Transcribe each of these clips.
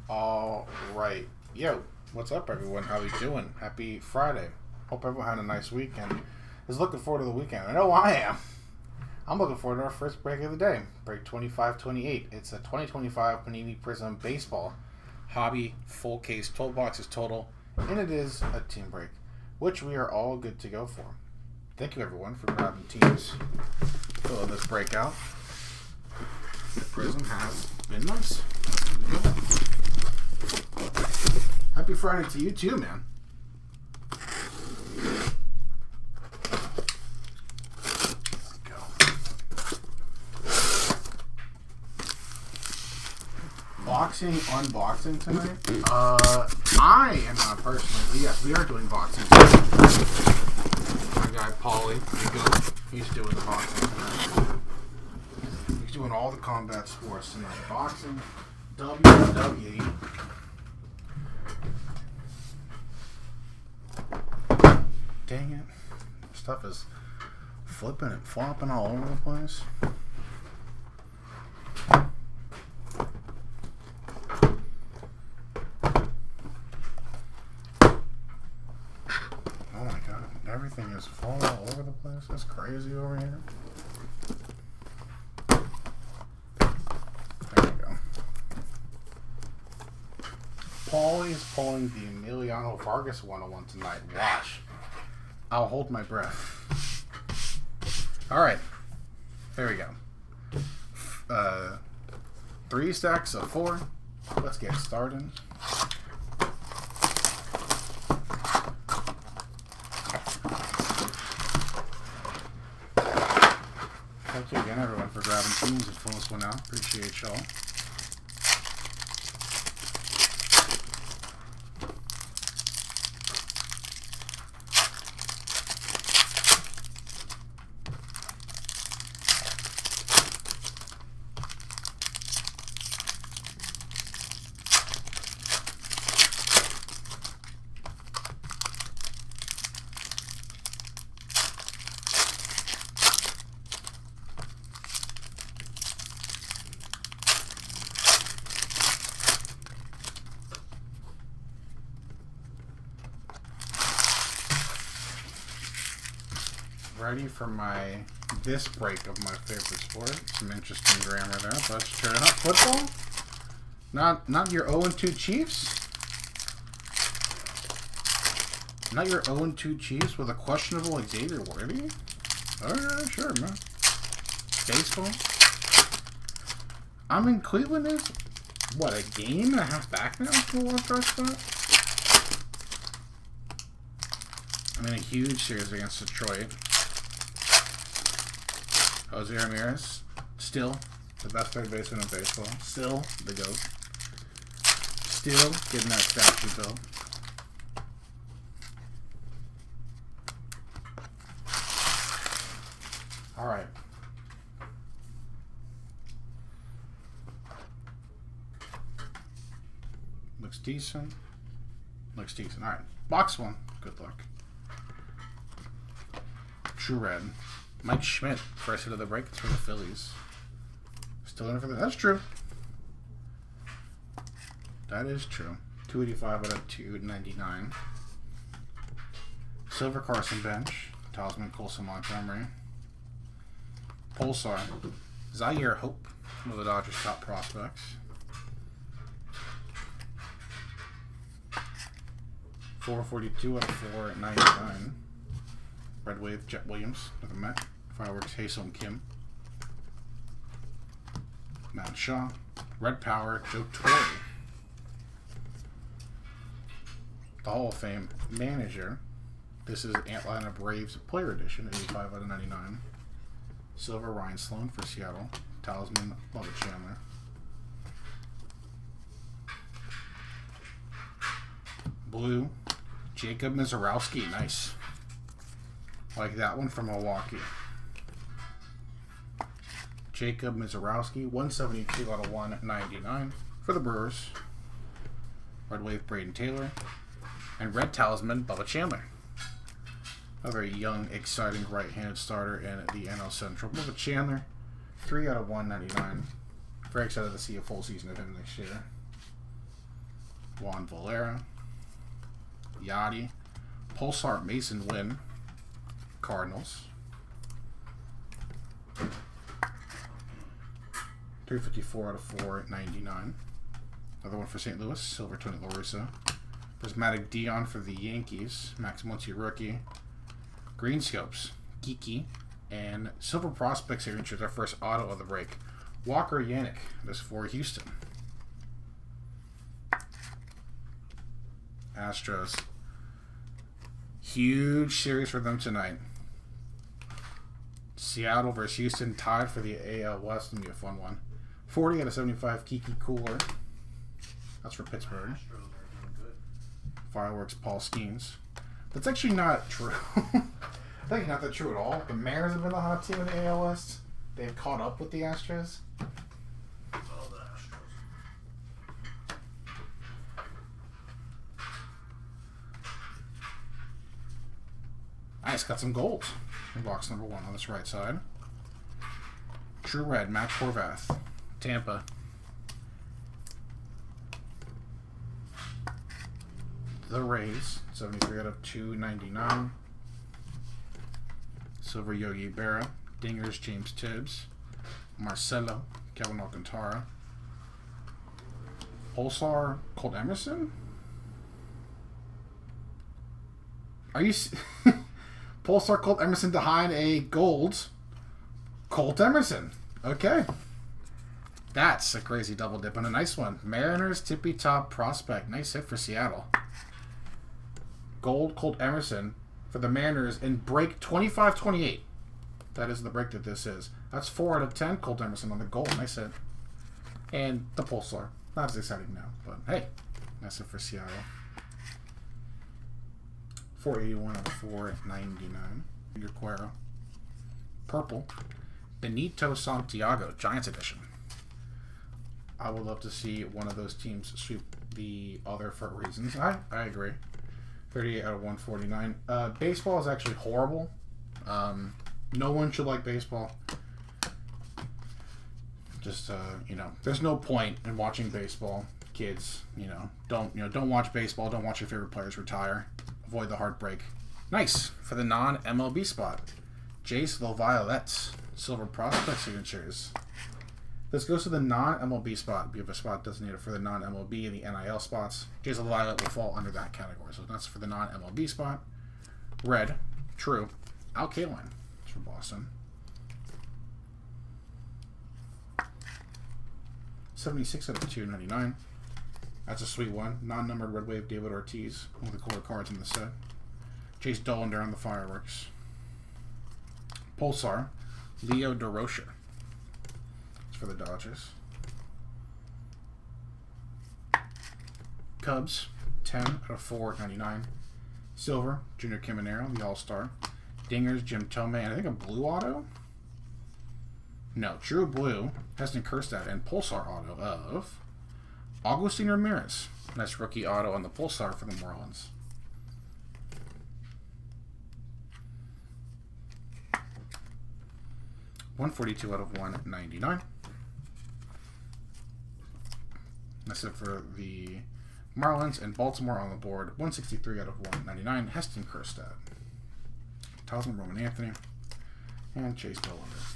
All right. Yo, what's up, everyone? How we doing? Happy Friday. Hope everyone had a nice weekend. Is looking forward to the weekend. I know I am. I'm looking forward to our first break of the day. Break 2528. It's a 2025 Panini Prizm Baseball Hobby full case, 12 boxes total, and it is a team break, which we are all good to go for. Thank you, everyone, for grabbing teams. Fill this breakout. The Prizm has been nice. Happy Friday to you too, man. Go. Unboxing tonight. I am not personally, but yes, we are doing boxing tonight. My guy Paulie, he's doing the boxing tonight. He's doing all the combat sports tonight. Boxing, WWE. Dang it. Stuff is flipping and flopping all over the place. Oh my god. Everything is falling all over the place. That's crazy over here. There we go. Paulie is pulling the Emiliano Vargas 101 tonight. Watch. I'll hold my breath. Alright. There we go. 3 stacks of 4. Let's get started. Thank you again, everyone, for grabbing teams and filling this one out. Appreciate y'all. Ready for this break of my favorite sport. Some interesting grammar there, but let's try it out. Football? Not your 0-2 Chiefs? Not your 0-2 Chiefs with a questionable Xavier Worthy? Alright, sure, man. Baseball? I mean, Cleveland is, what, a game and a half back now from the wild card spot? I'm in a huge series against Detroit. Jose Ramirez, still the best third baseman in baseball. Still the GOAT. Still getting that statue built. Alright. Looks decent. Looks decent. Alright. Box 1. Good luck. True Red. Mike Schmidt, first hit of the break for the Phillies. Still in for that. That's true. That is true. 285 out of 299. Silver Carson bench. Talisman Colson Montgomery. Pulsar. Zaire Hope, one of the Dodgers' top prospects. $442 out of 499. Red Wave Jet Williams with a Met. Fireworks Haesung Kim. Matt Shaw. Red Power Joe Torre. The Hall of Fame manager. This is Atlanta Braves Player Edition, 85 out of 99. Silver Ryan Sloan for Seattle. Talisman Bubba Chandler. Blue Jacob Mizorowski. Nice. Like that one from Milwaukee. Jacob Mizorowski, 172 out of 199 for the Brewers. Red Wave Braden Taylor. And Red Talisman Bubba Chandler. A very young, exciting right-handed starter in the NL Central. Bubba Chandler, 3 out of 199. Very excited to see a full season of him next year. Juan Valera, Yachty, Pulsar Mason Wynn, Cardinals. 354 out of 499. Another one for St. Louis, Silver Tony La Russa. Prismatic Dion for the Yankees, Max Muncy rookie. Green Scopes, Geeky, and Silver Prospect signatures, our first auto of the break. Walker Yannick, this for Houston. Astros. Huge series for them tonight. Seattle versus Houston, tied for the AL West. Gonna be a fun one. 40 out of 75, Kiki Cooler. That's for Pittsburgh. Fireworks, Paul Skeens. That's actually not true. I think not that true at all. The Mariners have been the hot team in the AL West. They've caught up with the Astros. All the Astros. Nice, got some gold in box number 1 on this right side. True Red, Matt Horvath, Tampa. The Rays, 73 out of 299. Silver Yogi Berra, Dingers James Tibbs, Marcelo, Kevin Alcantara, Pulsar Colt Emerson. Are you Pulsar Colt Emerson behind a gold Colt Emerson? Okay, that's a crazy double dip and a nice one. Mariners Tippy Top Prospect, nice hit for Seattle. Gold Colt Emerson for the Mariners in break 25-28. That is the break that this is. That's 4 out of 10. Colt Emerson on the gold. Nice hit. And the Pulsar. Not as exciting now, but hey, nice hit for Seattle. 481 out of 499. Cuero. Purple. Benito Santiago, Giants edition. I would love to see one of those teams sweep the other for reasons. I agree. 38 out of 149. Baseball is actually horrible. No one should like baseball. Just there's no point in watching baseball. Kids, don't watch baseball. Don't watch your favorite players retire. Avoid the heartbreak. Nice for the non-MLB spot. Jace LaViolette, Silver Prospect signatures. This goes to the non-MLB spot. We have a spot designated for the non-MLB and the NIL spots. Jace LaViolette will fall under that category. So that's for the non-MLB spot. Red, true. Al Kaline, it's from Boston. 76 out of 299. That's a sweet one. Non-numbered Red Wave David Ortiz. One of the cooler cards in the set. Chase Dollander on the fireworks. Pulsar, Leo DeRocher. It's for the Dodgers. Cubs, 10 out of 499. Silver, Junior Caminero, the All-Star. Dingers, Jim Thome, and I think a blue auto? No, True Blue, Heston Kjerstad, and Pulsar auto of Agustin Ramirez. Nice rookie auto on the Pulsar for the Marlins. $142 out of 199. That's it for the Marlins and Baltimore on the board. 163 out of 199. Heston Kjerstad. Talisman Roman Anthony. And Chase Dollander.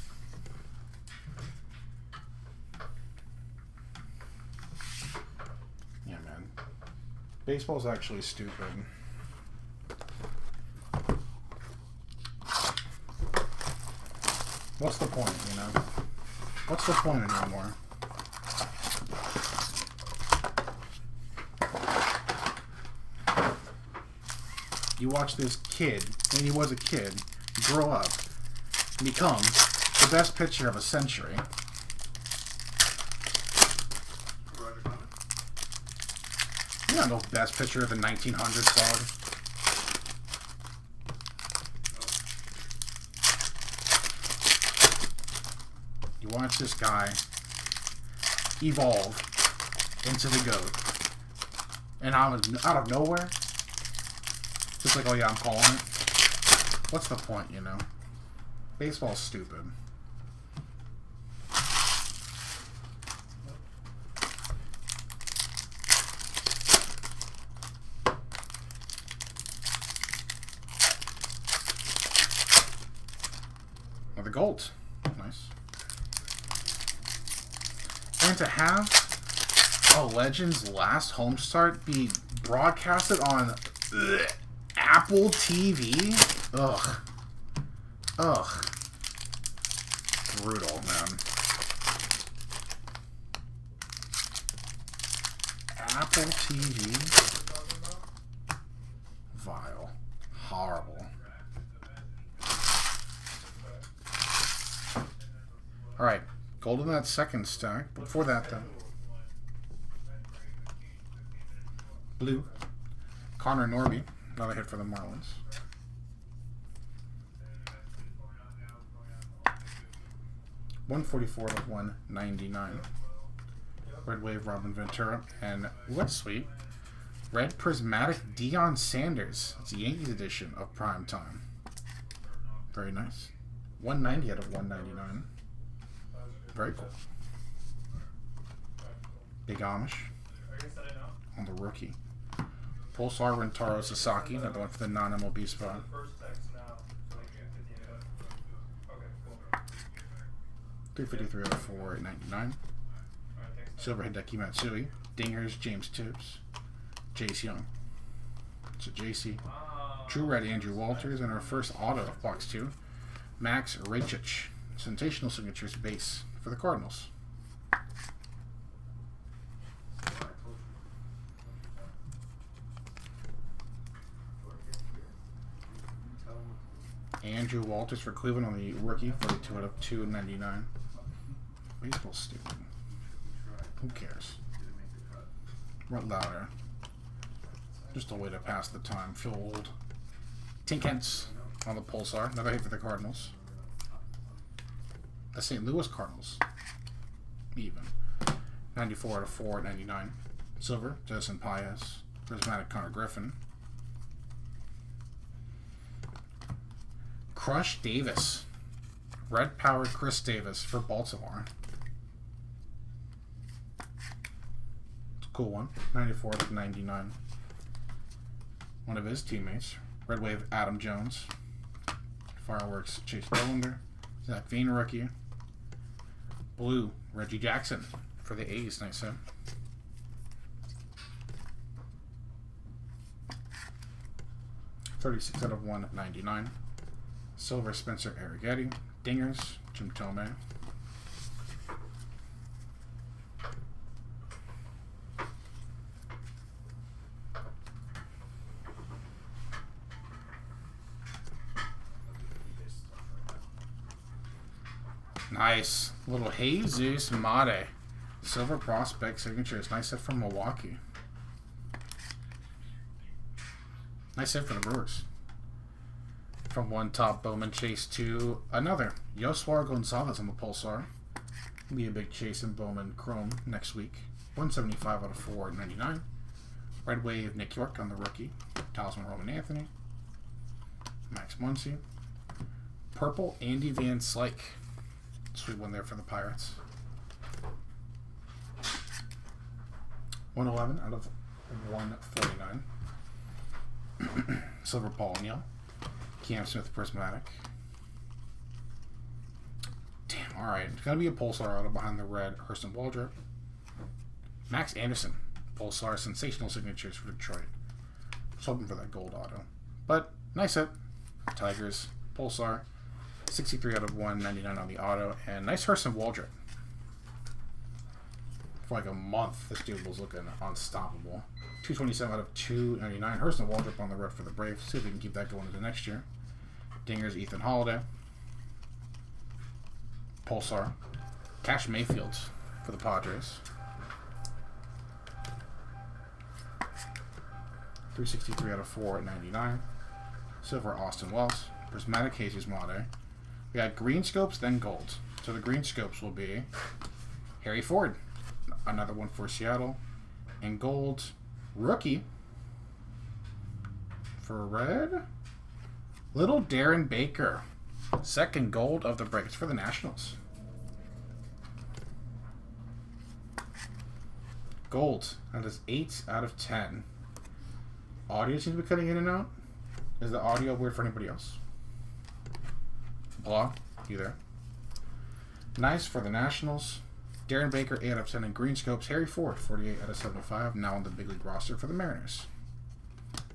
Yeah, man. Baseball's actually stupid. What's the point, What's the point anymore? You watch this kid, and he was a kid, grow up, become the best pitcher of a century. You're not no best pitcher of the 1900s, dog. You watch this guy evolve into the GOAT. And out of nowhere, just like, oh yeah, I'm calling it. What's the point, Baseball's stupid. gold. Nice. And to have a Legends last home start be broadcasted on Apple TV? Ugh. Ugh. Brutal, man. Apple TV. Vile. Horrible. Alright. Gold in that second stack. Before that, though. Blue. Connor Norby. Another hit for the Marlins. $144 of $199. Red Wave Robin Ventura. And what's sweet? Red Prismatic Deion Sanders. It's the Yankees edition of Prime Time. Very nice. 190 out of 199. Very cool. Big Amish on the rookie. Pulsar Rentaro Sasaki, another one for the non-MLB spot. $353 out of $499. Silver Hideki Matsui. Dingers James Tibbs. Jace Young. So JC. True Red Andrew Walters. And our first auto of box 2. Max Rachich. Sensational Signatures base for the Cardinals. Andrew Walters for Cleveland on the rookie, 42 out of 299. Baseball's stupid. Who cares? What louder? Just a way to pass the time. Feel old. Tinkens on the Pulsar. Another hit for the Cardinals. The St. Louis Cardinals. Even. 94 out of 499. Silver, Justin Paez. Prismatic Connor Griffin. Crush Davis. Red Powered Chris Davis for Baltimore. It's a cool one. 94 out of 99. One of his teammates. Red Wave Adam Jones. Fireworks Chase Bolander. Zach Veen rookie. Blue Reggie Jackson for the A's. Nice hit. $36 out of 199. Silver Spencer Arrighetti. Dingers Jim Tomei. Nice. Little Jesus Mate. Silver Prospect Signatures. Nice hit from Milwaukee. Nice hit for the Brewers. From one top Bowman Chase to another. Yoswar Gonzalez on the Pulsar. Be a big Chase and Bowman Chrome next week. 175 out of 499. Red Wave Nick York on the rookie. Talisman Roman Anthony. Max Muncy. Purple Andy Van Slyke. Sweet one there for the Pirates. 111 out of 149. Silver Paul O'Neill. Cam Smith Prismatic. Damn, alright. It's going to be a Pulsar auto behind the red Hurston Waldrop. Max Anderson. Pulsar Sensational Signatures for Detroit. Just hoping for that gold auto. But, nice hit. Tigers. Pulsar. 63 out of 199 on the auto. And nice Hurston Waldrop. For like a month, this dude was looking unstoppable. 227 out of 299. Hurston Waldrop on the red for the Braves. See if we can keep that going into next year. Dingers Ethan Holiday. Pulsar. Cash Mayfield for the Padres. 363 out of 499. Silver Austin Wells. Prismatic Jesus Mate. We got green scopes, then gold. So the green scopes will be Harry Ford. Another one for Seattle. And gold rookie for red. Little Darren Baker. Second gold of the breaks for the Nationals. Gold. That is 8 out of 10. Audio seems to be cutting in and out. Is the audio weird for anybody else? Blah. You there? Nice for the Nationals. Darren Baker, 8 out of 10 in Green Scopes. Harry Ford, 48 out of 75. Now on the big league roster for the Mariners.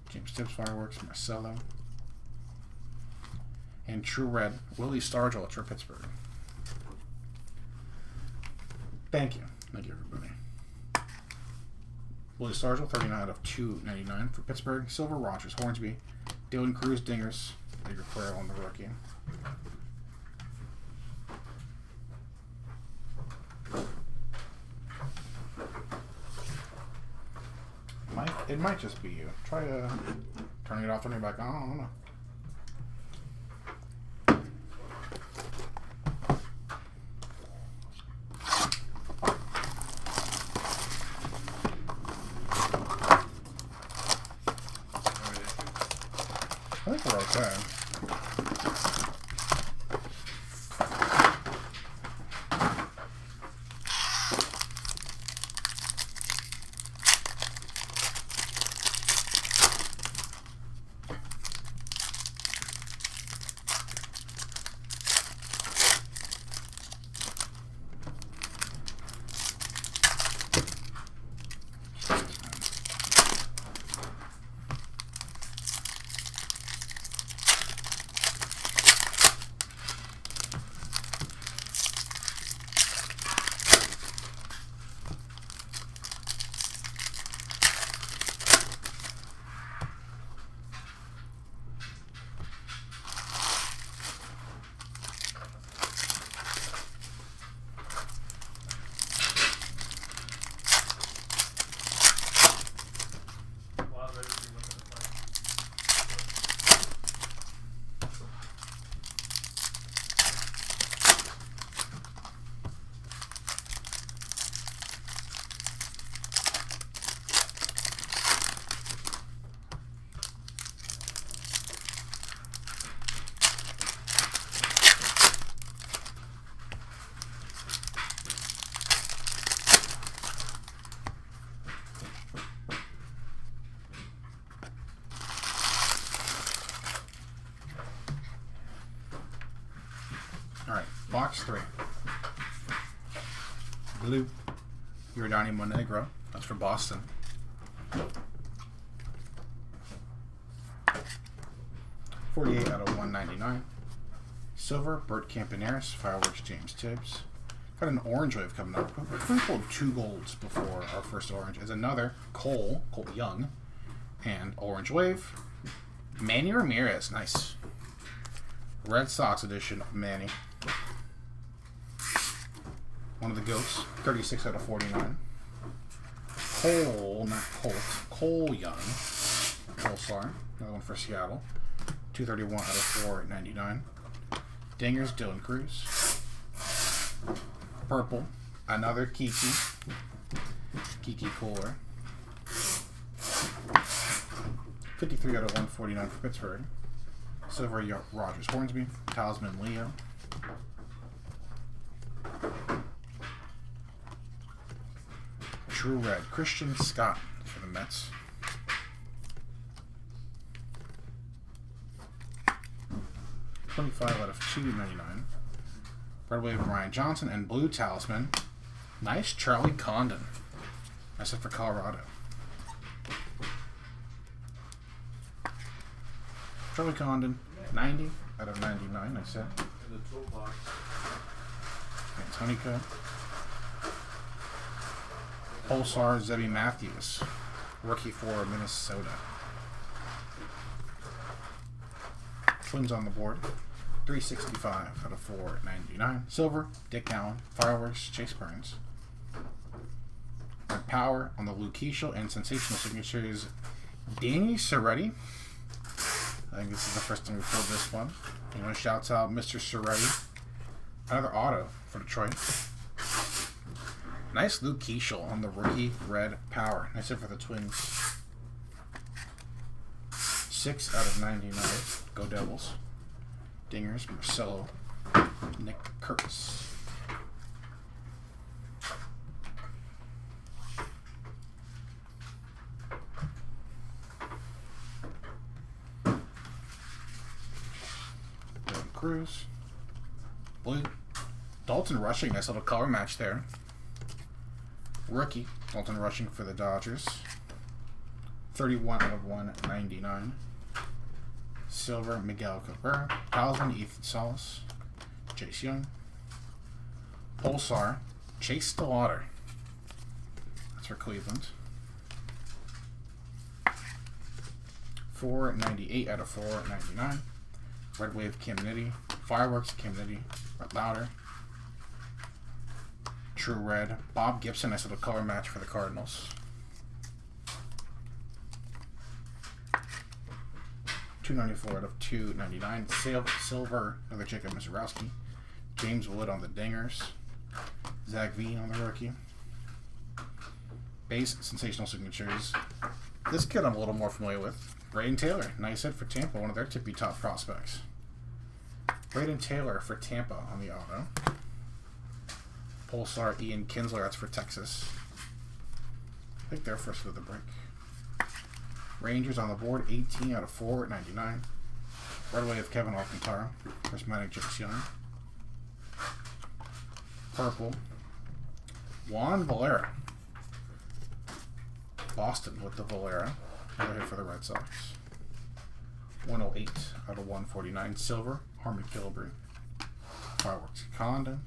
James Tibbs Fireworks, Marcelo. And True Red, Willie Stargell for Pittsburgh. Thank you. Thank you, everybody. Willie Stargell, 39 out of 299 for Pittsburgh. Silver, Rogers, Hornsby. Dylan Cruz, Dingers. Bigger player on the rookie. It might just be you. Try turning it off, turning it back on. I don't know. I think we're okay. Alright, box 3. Blue, Yordani Monegro. That's for Boston. $48 out of 199. Silver, Bert Campaneris. Fireworks, James Tibbs. Got an orange wave coming up. We pulled 2 golds before our first orange. Is another Cole Young, and orange wave. Manny Ramirez, nice. Red Sox edition of Manny. One of the GOATs, 36 out of 49. Cole Young. Pulsar, another one for Seattle. 231 out of 499. Dingers, Dylan Cruz. Purple, another Kiki Cooler. 53 out of 149 for Pittsburgh. Silver, Rogers Hornsby. Talisman, Leo. True Red, Christian Scott for the Mets. $25 out of $2.99. Red Wave, Ryan Johnson, and Blue Talisman. Nice, Charlie Condon. That's it for Colorado. Charlie Condon, 90 out of 99, I said. In the toolbox. Antonica. Pulsar, Zebby Matthews. Rookie for Minnesota. Twins on the board. 365 out of 499. Silver, Dick Allen. Fireworks, Chase Burns. Red Power on the Luke Keishel, and sensational signatures, Danny Serretti. I think this is the first time we pulled this one. Anyone shouts out Mr. Serretti. Another auto for Detroit. Nice Luke Keishel on the rookie Red Power. Nice hit for the Twins. 6 out of 99. Go Devils. Dingers, Marcelo, Nick Curtis. Dylan Cruz. Blue. Dalton Rushing, nice little color match there. Rookie, Dalton Rushing for the Dodgers. 31 out of 199. Silver, Miguel Cabrera. Talisman, Ethan Salas. Chase Young. Pulsar, Chase Stillwater. That's for Cleveland. 498 out of 499. Red Wave, Cam Nitty. Fireworks, Cam Nitty. Red Louder. True Red, Bob Gibson. Nice little color match for the Cardinals. 294 out of 299. Silver, another Jacob Mizorowski. James Wood on the Dingers. Zach V on the rookie. Base, sensational signatures. This kid I'm a little more familiar with. Braden Taylor, nice hit for Tampa, one of their tippy top prospects. Braden Taylor for Tampa on the auto. Pulsar, Ian Kinsler, that's for Texas. I think they're first of the break. Rangers on the board, 18 out of 499. Red Wave, Kevin Alcantara. Prismatic, Chase Young. Purple, Juan Valera. Boston with the Valera. Another hit for the Red Sox. 108 out of 149. Silver, Harmon Killebrew. Fireworks, Condon.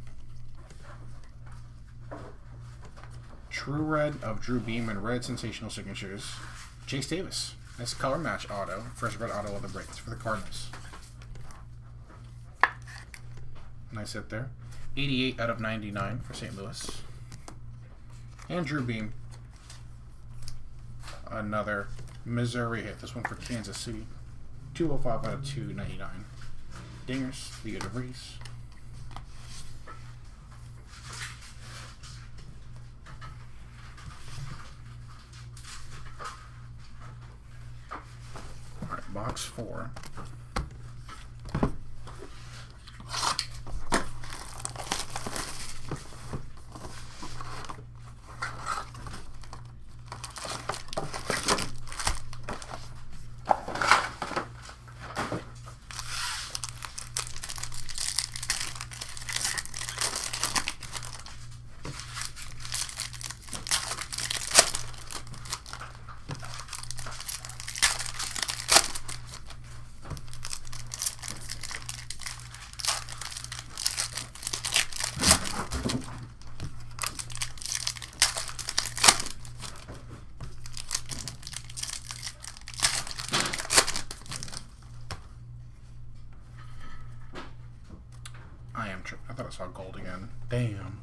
True Red of Drew Beam and Red Sensational Signatures. Chase Davis. Nice color match auto. First red auto of the break. It's for the Cardinals. Nice hit there. 88 out of 99 for St. Louis. And Drew Beam. Another Missouri hit. This one for Kansas City. 205 out of 299. Dingers, Leo DeVries. Alright, box 4. I thought I saw gold again. Damn.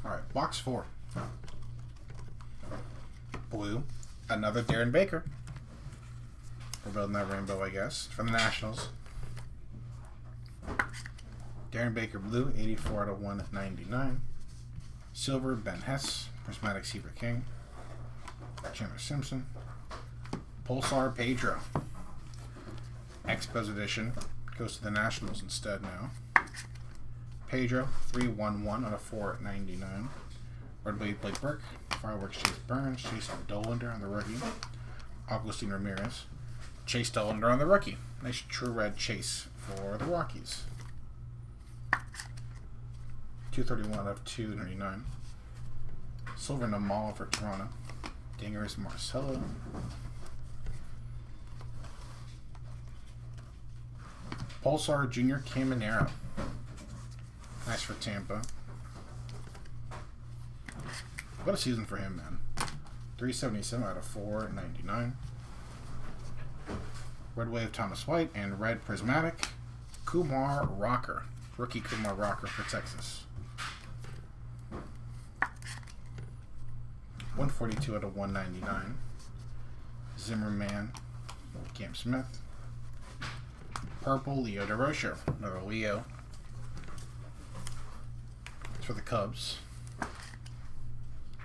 Alright, box 4. Blue, another Darren Baker. We're building that rainbow, I guess, from the Nationals. Darren Baker blue, 84 out of 199. Silver, Ben Hess. Prismatic, Seaver King. Chandler Simpson. Pulsar, Pedro. Expos edition goes to the Nationals instead now. Pedro, 311 out of 499. Red Wave, Blake Burke. Fireworks, Chase Burns. Jason Dollander on the rookie. Augustine Ramirez. Chase Dollander on the rookie. Nice True Red Chase for the Rockies. 231 out of 299. Silver Namala for Toronto. Dingers, Marcelo. Pulsar Jr. Caminero. Nice for Tampa. What a season for him, man. 377 out of 499. Red Wave Thomas White and Red Prismatic. Kumar Rocker. Rookie Kumar Rocker for Texas. 142 out of 199. Zimmerman. Cam Smith. Purple Leo DeRocher. Another Leo. It's for the Cubs.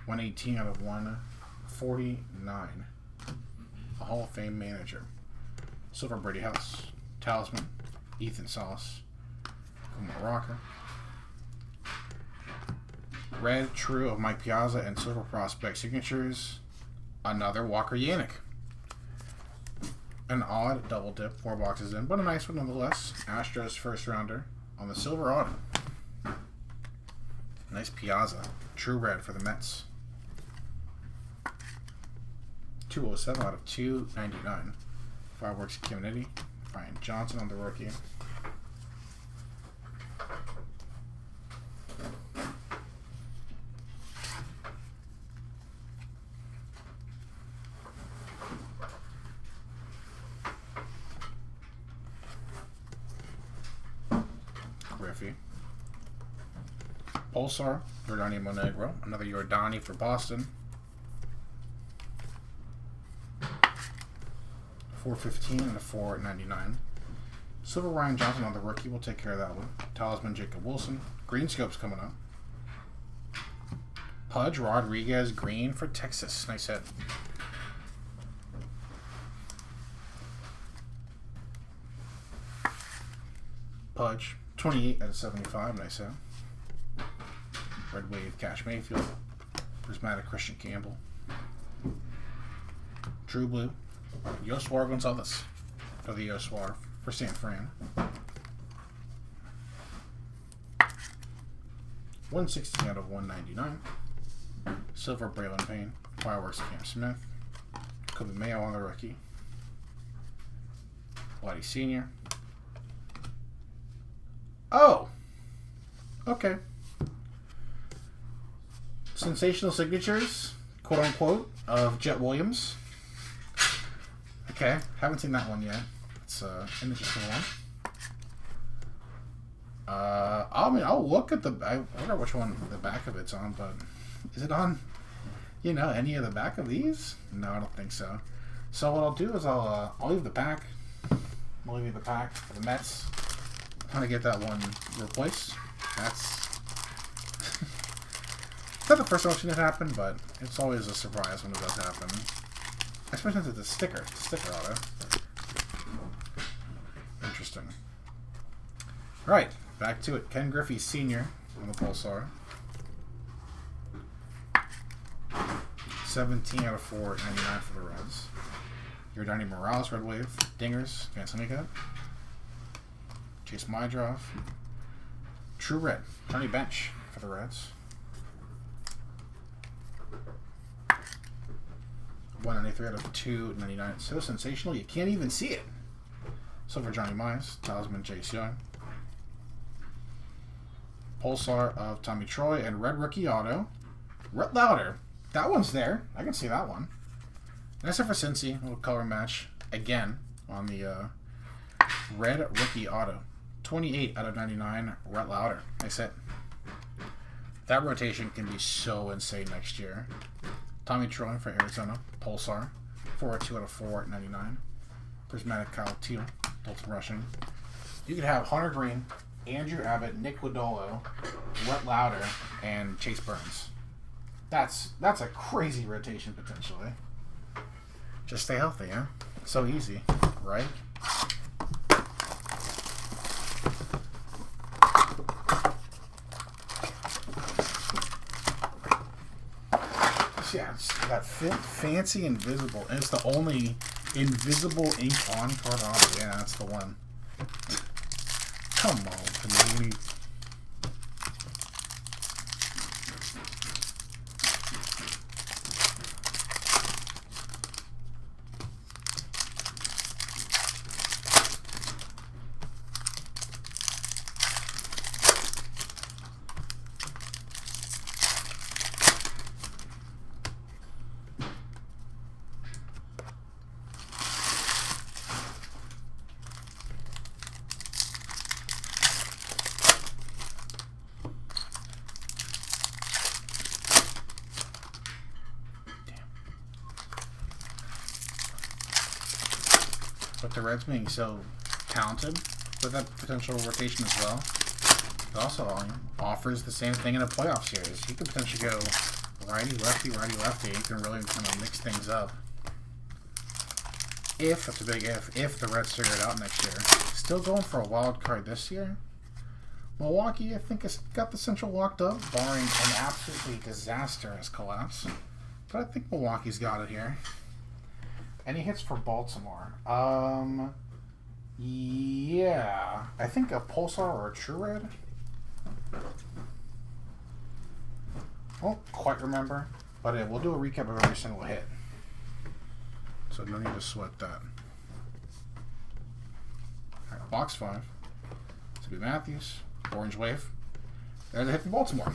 118 out of 149. A Hall of Fame manager. Silver Brady House. Talisman. Ethan Sauce. Kumar Rocker. Red True of Mike Piazza and Silver Prospect signatures. Another Walker Yannick. An odd double dip, 4 boxes in, but a nice one nonetheless. Astros first rounder on the silver auto. Nice Piazza. True red for the Mets. 207 out of 299. Fireworks Community. Brian Johnson on the rookie. Griffey. Pulsar, Yordani Monegro. Another Yordani for Boston. 415 and a 499. Silver Ryan Johnson on the rookie. We'll take care of that one. Talisman Jacob Wilson. Green Scope's coming up. Pudge Rodriguez Green for Texas. Nice hit. Pudge 28 out of 75. Nice hit. Red Wave Cash Mayfield. Prismatic Christian Campbell. True Blue. Yoswar Gonzalez. For the Yoswar for San Fran. 116 out of 199. Silver Braylon Payne. Fireworks Cam Smith. Kobe Mayo on the rookie. Bloody Senior. Oh! Okay. Sensational signatures, quote unquote, of Jet Williams. Okay, haven't seen that one yet. It's an interesting one. I'll look at the. I wonder which one the back of it's on, but is it on? Any of the back of these? No, I don't think so. So what I'll do is I'll leave the pack. I'll leave the pack for the Mets. I'm trying to get that one replaced. That's. It's not the first time I've seen it happen, but it's always a surprise when it does happen. Especially since it's a sticker. It's a sticker auto. Interesting. Right, back to it. Ken Griffey Sr. on the Pulsar. 17 out of 499 for the Reds. Yordani Morales, Red Wave. Dingers, Vancinica. Chase Mydrov. True Red, Johnny Bench for the Reds. 193 out of 299. So sensational, you can't even see it. Silver Johnny Mize, Talisman Chase Young. Pulsar of Tommy Troy, and Red Rookie Auto. Rhett Lauder. That one's there. I can see that one. Nice for Cincy. A little color match again on the Red Rookie Auto. 28 out of 99. Rhett Lauder. Nice hit. That rotation can be so insane next year. Tommy Troy for Arizona. Pulsar. 402 out of 499. Prismatic Kyle Teal. Dalton Rushing. You could have Hunter Green, Andrew Abbott, Nick Lodolo, Rhett Lauder, and Chase Burns. That's a crazy rotation potentially. Just stay healthy, huh? So easy, right? Yeah, it's that fancy invisible, and it's the only invisible ink on card auto. Yeah, that's the one. Come on, Panini. with the Reds being so talented with that potential rotation as well, it also offers the same thing in a playoff series. You could potentially go righty, lefty, righty, lefty. You can really kind of mix things up. If, that's a big if the Reds figure it out next year. Still going for a wild card this year. Milwaukee, I think, has got the Central locked up, barring an absolutely disastrous collapse. But I think Milwaukee's got it here. Any hits for Baltimore? Yeah. I think a Pulsar or a True Red. I won't quite remember, but we'll do a recap of every single hit. So no need to sweat that. Alright, box 5. To be Matthews. Orange Wave. There's a hit from Baltimore.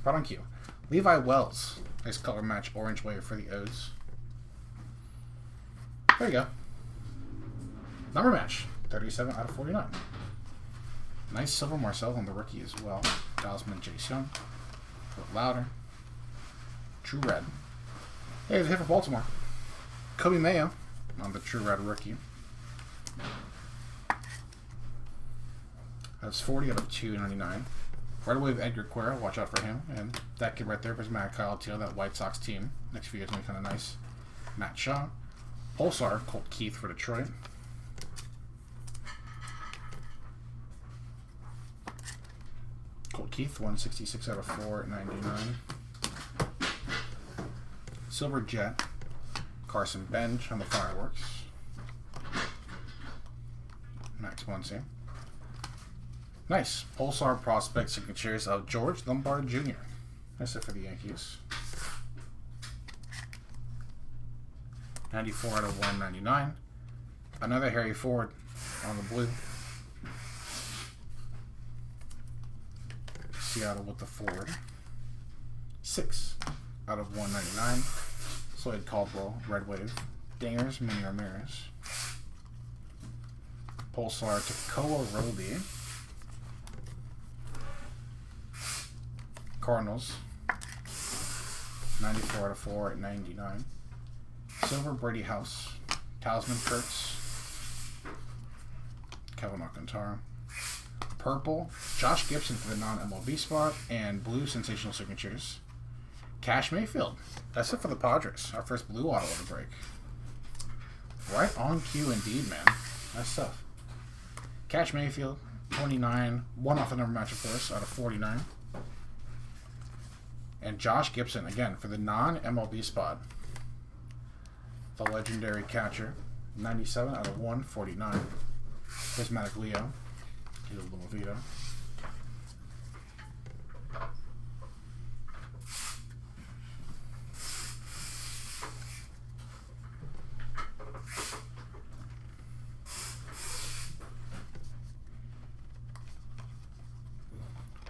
Right on cue. Levi Wells. Nice color match. Orange Wave for the O's. There you go. Number match. 37 out of 49. Nice Silver Marcel on the rookie as well. Talisman Jace Young. A little louder. True Red. Hey, there's a hit for Baltimore. Kobe Mayo on the True Red rookie. That's 40 out of 299. Right away with Edgar Quera, watch out for him. And that kid right there is Matt Kyle Teal, that White Sox team. Next few years going to be kind of nice. Matt Shaw. Pulsar, Colt Keith for Detroit. Colt Keith, 166 out of 499. Silver Jet. Carson Bench on the Fireworks. Max Muncy. Nice. Pulsar prospect signatures of George Lombard Jr. That's it for the Yankees. 94 out of 199. Another Harry Ford on the blue. Seattle with the Ford. 6 out of 199. Slade Caldwell, Red Wave. Dingers, Manny Ramirez. Pulsar Takoa Roby. Cardinals. 94 out of 4 at 99. Silver Brady House. Talisman Kurtz. Kevin Alcantara. Purple, Josh Gibson for the non-MLB spot. And blue sensational signatures. Cash Mayfield. That's it for the Padres. Our first blue auto of the break. Right on cue indeed, man. Nice stuff. Cash Mayfield, 29. One off the number match, of course, out of 49. And Josh Gibson, again, for the non-MLB spot. The legendary catcher, 97 out of 149. Prismatic Leo. Here's a little Vito.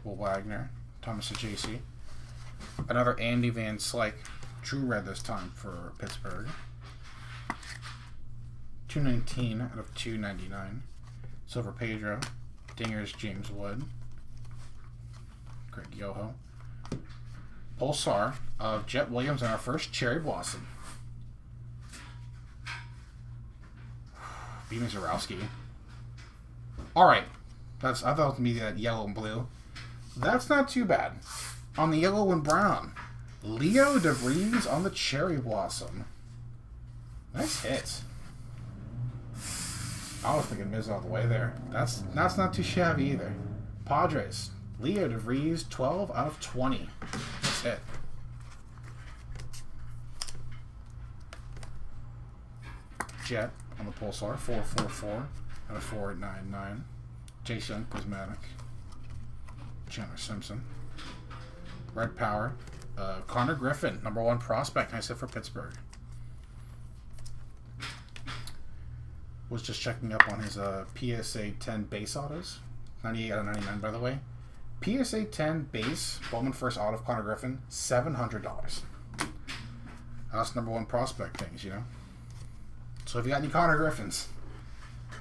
Will Wagner, Thomas Ajacey. Another Andy Van Slyke, True Red this time for Pittsburgh. 219 out of 299. Silver Pedro. Dingers James Wood. Greg Yoho. Pulsar of Jet Williams and our first Cherry Blossom. Beanie Zarowski. Alright. I thought it was me that yellow and blue. That's not too bad. On the yellow and brown, Leo DeVries on the Cherry Blossom. Nice hit. I was thinking Miz all the way there. That's not too shabby either. Padres, Leo DeVries, 12 out of 20. Nice hit. Jet on the Pulsar, 444 out of 499. Jason Prismatic. Chandler Simpson. Red Power. Connor Griffin, number 1 prospect. Nice hit for Pittsburgh. Was just checking up on his PSA 10 base autos. 98 out of 99, by the way. PSA 10 base, Bowman first auto of Connor Griffin, $700. That's number 1 prospect things, you know. So if you got any Connor Griffins,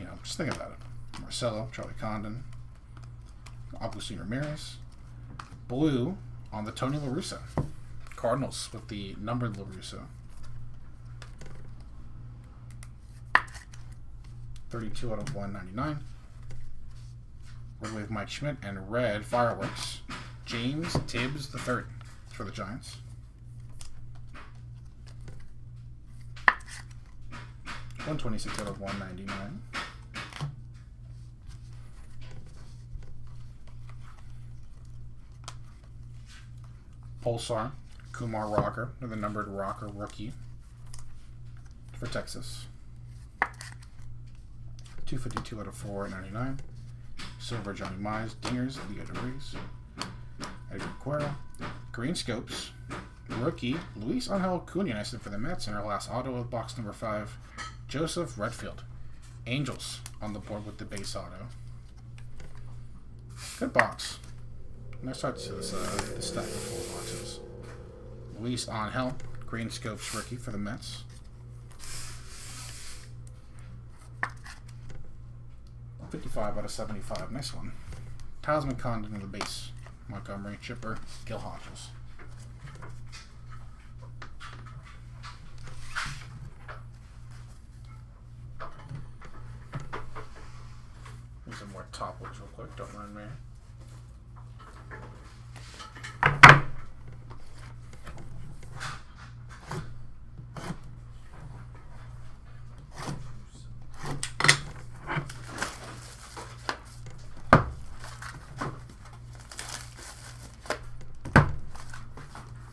you know, just think about it. Marcelo, Charlie Condon, Agustin Ramirez. Blue on the Tony La Russa. Cardinals with the numbered La Russa. 32 out of 199. Red Wave Mike Schmidt and red Fireworks James Tibbs III for the Giants. 126 out of 199. Pulsar Kumar Rocker, the numbered Rocker rookie for Texas. 252 out of 499. Silver Johnny Mize, Dingers, Leo DeVries, Edgar Cuero, Green Scopes, rookie Luis Angel Cunha for the Mets, and our last auto of box number 5, Joseph Redfield. Angels on the board with the base auto. Good box. Nice start to this stack of 4 boxes. Luis Angel, Green Scopes rookie for the Mets. 55 out of 75. Nice one. Talisman Condon in the base. Montgomery, Chipper, Gil Hodges. Here's some more top looks real quick. Don't mind me.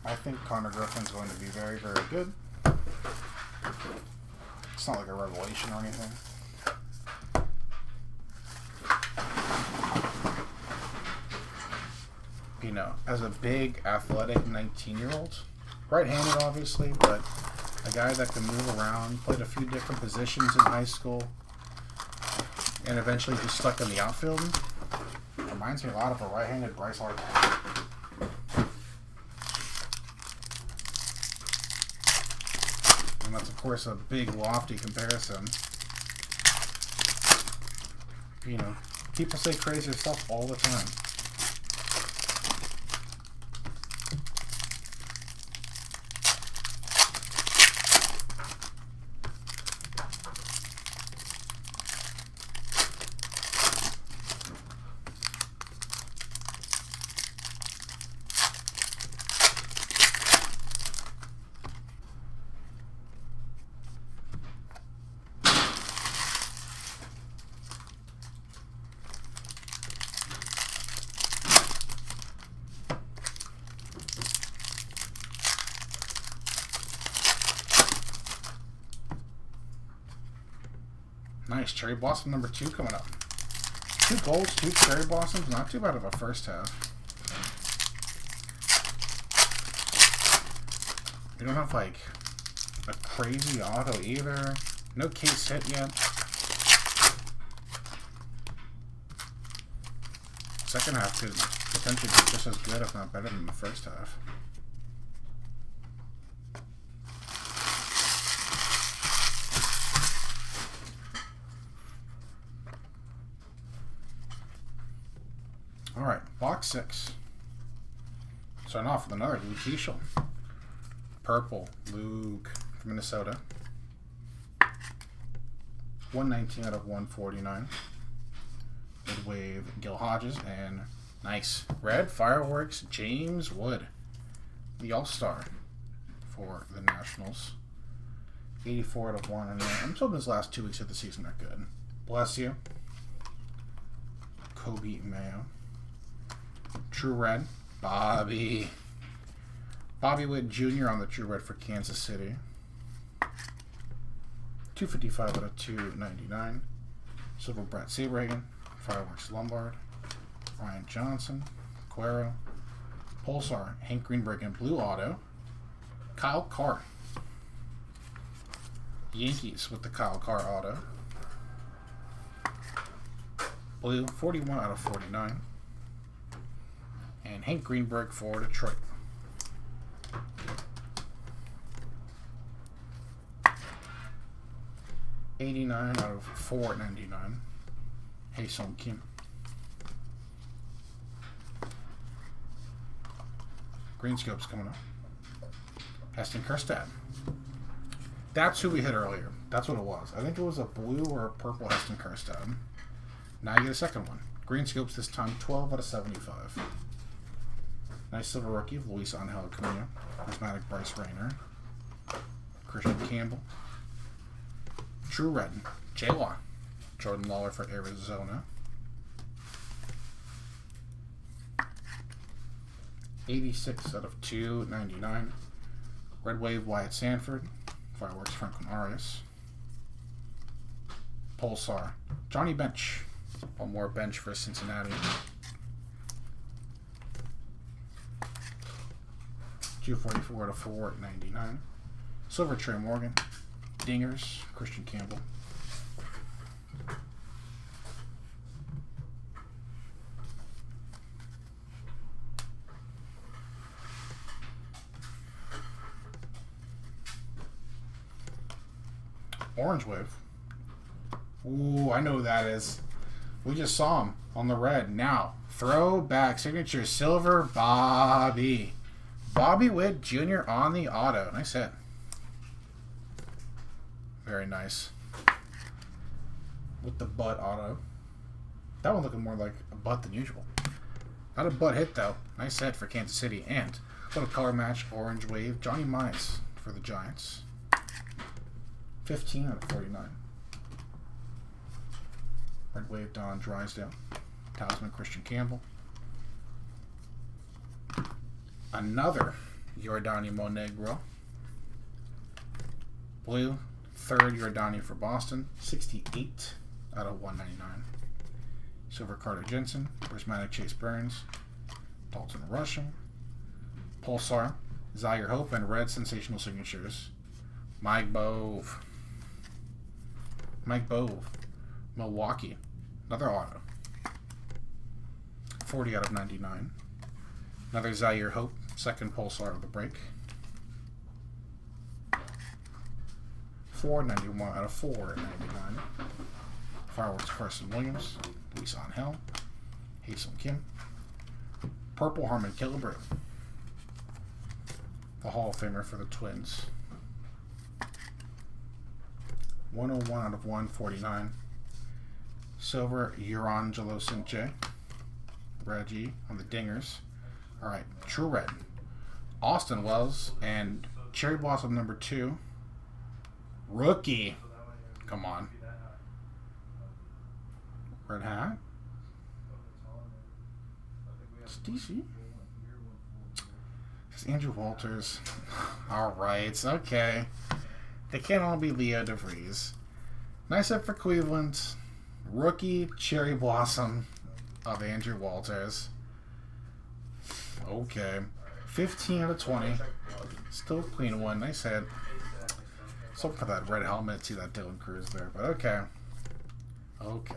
I think Connor Griffin's going to be very, very good. It's not like a revelation or anything. You know, as a big, athletic 19-year-old, right-handed obviously, but a guy that can move around, played a few different positions in high school, and eventually just stuck in the outfield. Reminds me a lot of a right-handed Bryce Harper. And that's, of course, a big, lofty comparison. You know, people say crazy stuff all the time. Nice. Cherry Blossom number 2 coming up. 2 golds, 2 Cherry Blossoms. Not too bad of a first half. We don't have, like, a crazy auto either. No case hit yet. Second half could potentially be just as good, if not better, than the first half. Alright, box 6. Starting off with another Luke Keishel. Purple, Luke from Minnesota. 119 out of 149. Red Wave, Gil Hodges, and nice. Red Fireworks, James Wood. The All-Star for the Nationals. 84 out of 1. And I'm hoping his last 2 weeks of the season are good. Bless you. Kobe Mayo. True Red, Bobby Witt Jr. on the True Red for Kansas City. 255 out of 299. Silver Brett Saberhagen, Fireworks Lombard, Ryan Johnson, Cuero, Pulsar, Hank Greenberg and Blue Auto, Kyle Carr. Yankees with the Kyle Carr Auto. Blue, 41 out of 49. And Hank Greenberg for Detroit. $89 out of $4.99. Hae-Sung Kim. Green Scopes coming up. Heston Kjerstad. That's who we hit earlier. That's what it was. I think it was a blue or a purple Heston Kjerstad. Now you get a second one. Green scopes this time, 12 out of 75. Nice silver rookie of Luis Angel Acuna. Prismatic Bryce Rayner. Christian Campbell. True red. J-Law. Jordan Lawler for Arizona. 86 out of 299. Red Wave Wyatt Sanford. Fireworks Franklin Arias. Pulsar. Johnny Bench. One more bench for Cincinnati. 244 out of 499. Silver Trey Morgan. Dingers. Christian Campbell. Orange Wave. Ooh, I know who that is. We just saw him on the red. Now, throwback signature silver Bobby. Bobby Witt Jr. on the auto. Nice hit. Very nice. With the butt auto. That one looking more like a butt than usual. Not a butt hit, though. Nice hit for Kansas City. And little color match, Orange Wave. Johnny Mize for the Giants. 15 out of 49. Red Wave, Don Drysdale. Talisman, Christian Campbell. Another Yordani Monegro. Blue, third Yordani for Boston. 68 out of 199. Silver Carter Jensen. Prismatic Chase Burns. Dalton Rushing. Pulsar. Zaire Hope and red sensational signatures. Mike Bove. Milwaukee. Another auto. 40 out of 99. Another Zaire Hope. Second Pulsar of the break. 491 out of 499. Fireworks Carson Williams. Luis Angel. Haesung Kim. Purple Harmon Killebrew. The Hall of Famer for the Twins. 101 out of 149. Silver Urangelo St. J. Reggie on the Dingers. Alright, True Red. Austin Wells and Cherry Blossom number 2. Rookie. Come on. Red hat. It's DC. It's Andrew Walters. Alright, okay. They can't all be Leo DeVries. Nice up for Cleveland. Rookie Cherry Blossom of Andrew Walters. Okay. 15 out of 20. Still a clean one. Nice hit. So for that red helmet, see that Dylan Cruz there. But okay. Okay.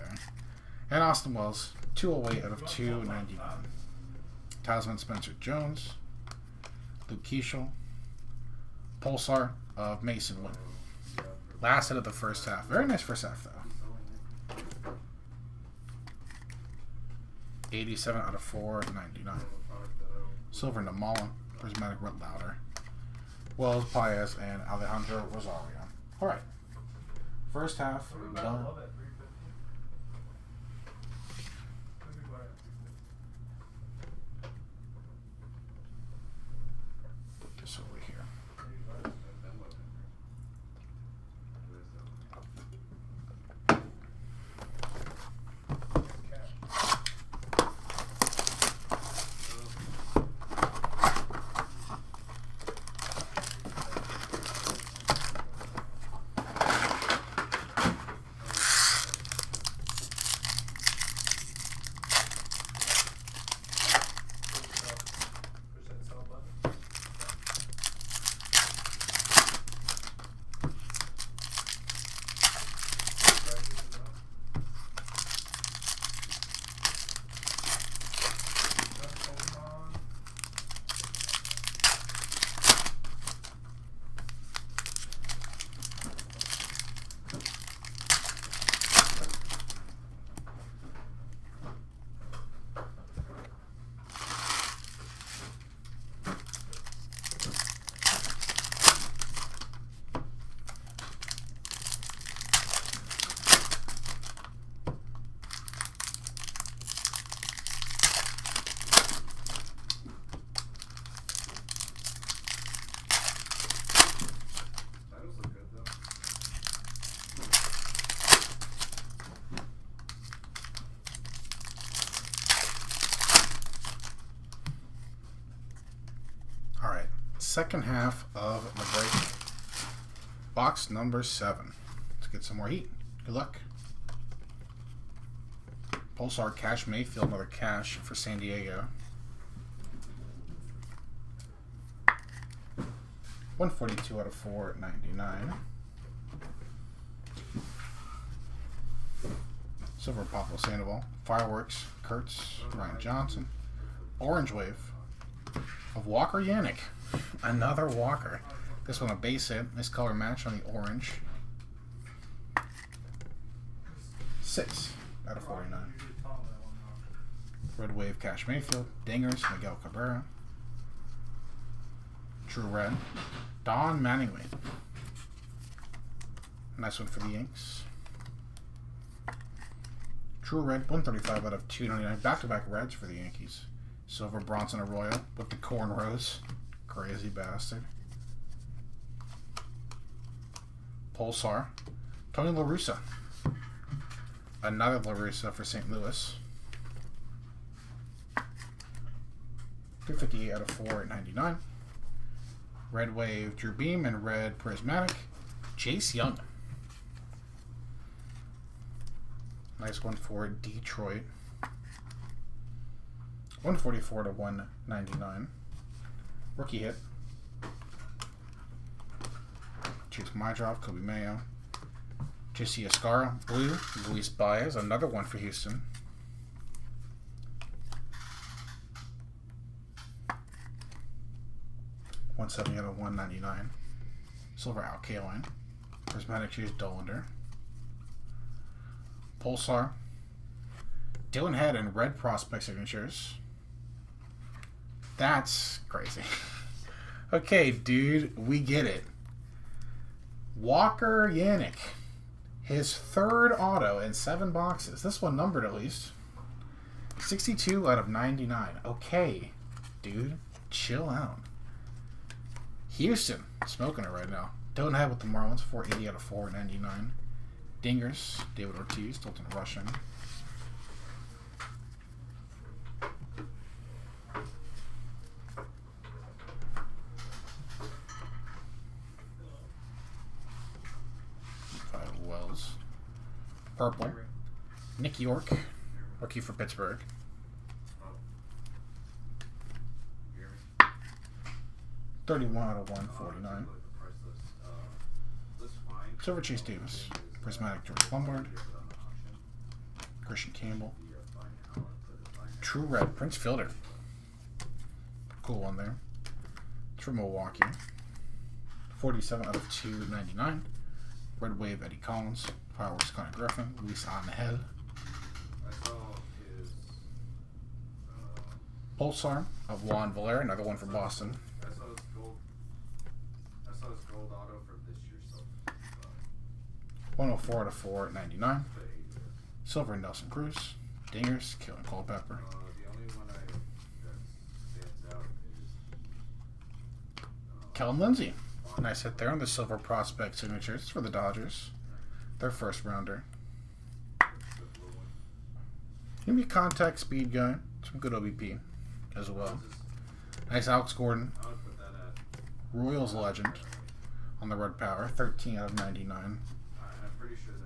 And Austin Wells. 208 out of 299. Tasman Spencer Jones. Luke Keishel. Pulsar of Mason Wynn. Last hit of the first half. Very nice first half, though. 87 out of 499. Silver Namala. Prismatic Red Louder. Wells, Paez, and Alejandro Rosario. Alright. First half done. Put this over here. second half of the break. Box number 7. Let's get some more heat. Good luck. Pulsar Cash Mayfield, another cash for San Diego. 142 out of 499. Silver Pablo Sandoval. Fireworks, Kurtz, Ryan Johnson. Orange Wave of Walker Yannick. Another Walker. This one a base hit. Nice color match on the orange. 6 out of 49. Red Wave Cash Mayfield. Dingers, Miguel Cabrera. True Red. Don Manningway. Nice one for the Yanks. True Red, 135 out of 299. Back-to-back Reds for the Yankees. Silver Bronson Arroyo with the cornrows. Crazy bastard. Pulsar. Tony La Russa. Another La Russa for St. Louis. 258 out of 499. Red Wave Drew Beam and Red Prismatic Chase Young. Nice one for Detroit. 144 to 199. Rookie hit. Chase Mydrop, Kobe Mayo. Jesse Escara, blue. Luis Baez, another one for Houston. $170 out of 199. Silver Al Kaline. Prismatic Chase Dollander. Pulsar. Dylan Head and red prospect signatures. That's crazy. Okay, dude, we get it. Walker Yannick. His third auto in 7 boxes. This one numbered at least. 62 out of 99. Okay, dude, chill out. Houston, smoking it right now. Dylan Head with the Marlins, 480 out of 499. Dingers, David Ortiz, Dalton Russian. Wells. Purple. Nick York, rookie for Pittsburgh. $31 out of 149. Silver Chase Davis. Prismatic George Lombard. Christian Campbell. True Red Prince Fielder. Cool one there. It's from Milwaukee. 47 out of 299. Red Wave Eddie Collins. Fireworks Connor Griffin. Luis Angel. Pulsar of Juan Valera. Another one from Boston. 104 out of 499. Silver Nelson Cruz. Dingers, Killing Culpepper. Kellen Lindsey. Nice hit there on the silver prospect signatures. It's for the Dodgers. Their first rounder. Give me a contact speed guy. Some good OBP as well. Nice Alex Gordon. Royals legend on the red power. 13 out of 99.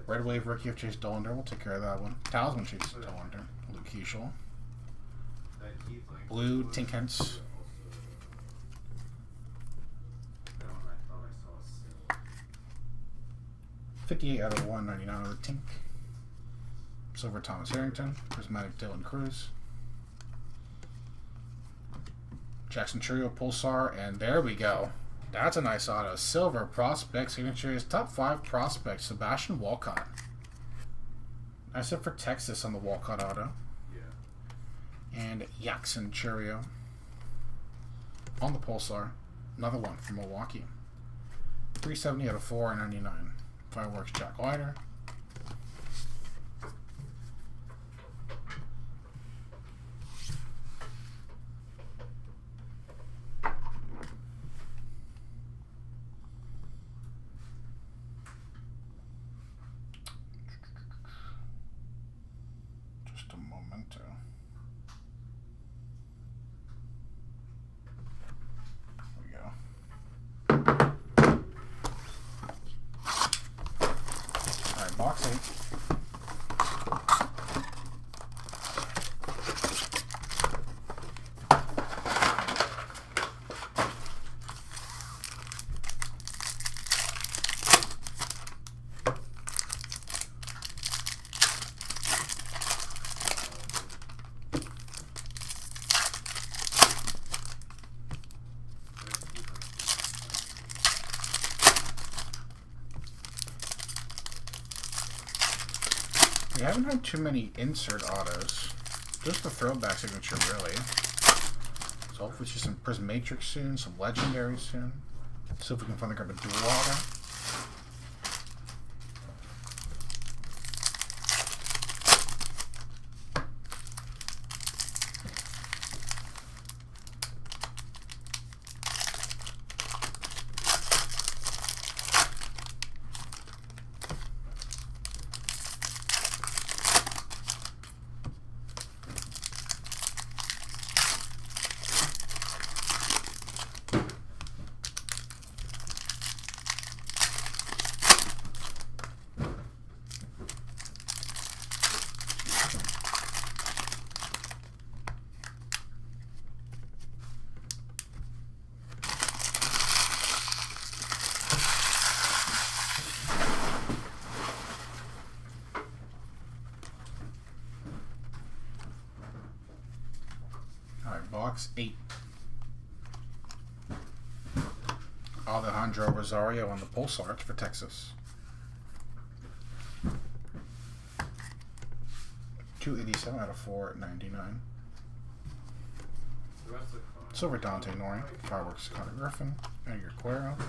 Red Wave rookie of Chase Dollander. We'll take care of that one. Talisman Chase Dollander. Luke Keishel. Blue Tink Hence. $58 out of 199 of the Tink. Silver Thomas Harrington. Prismatic Dylan Cruz. Jackson Trio Pulsar. And there we go. That's a nice auto. Silver prospect signatures. Top 5 prospect. Sebastian Walcott. Nice hit for Texas on the Walcott auto. Yeah. And Jackson Trio on the Pulsar. Another one from Milwaukee. 370 out of 499. Fireworks Jack Leiter. Just a momento. There we go. We haven't had too many insert autos. Just the throwback signature, really. So hopefully see some Prismatrix soon, some legendaries soon. See if we can finally grab a dual auto. Box 8. Alejandro Rosario on the Pulsar for Texas. 287 out of 499. Silver Dante Nori, Fireworks Connor Griffin, Edgar Cuero.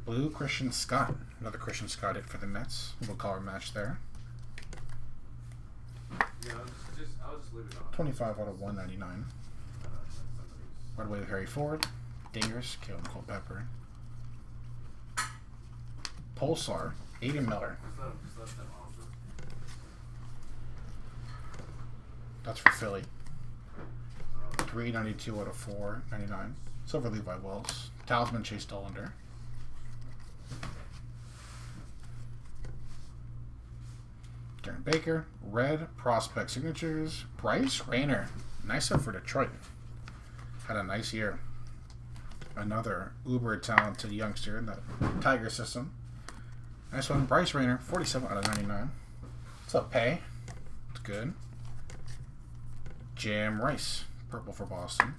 Blue Christian Scott, another Christian Scott hit for the Mets. We'll color match there. I'll just leave it on. 25 out of 199. Red Wave Harry Ford, Dingers, Caleb Culpepper. Pulsar, Aiden Miller. That's for Philly. 392 out of 499. Silver Levi Wells. Talisman Chase Dollander. Darren Baker. Red Prospect Signatures. Bryce Rayner. Nice up for Detroit. Had a nice year. Another uber talented youngster in the Tiger system. Nice one. Bryce Rayner. 47 out of 99. What's up, Pay? It's good. Jam Rice. Purple for Boston.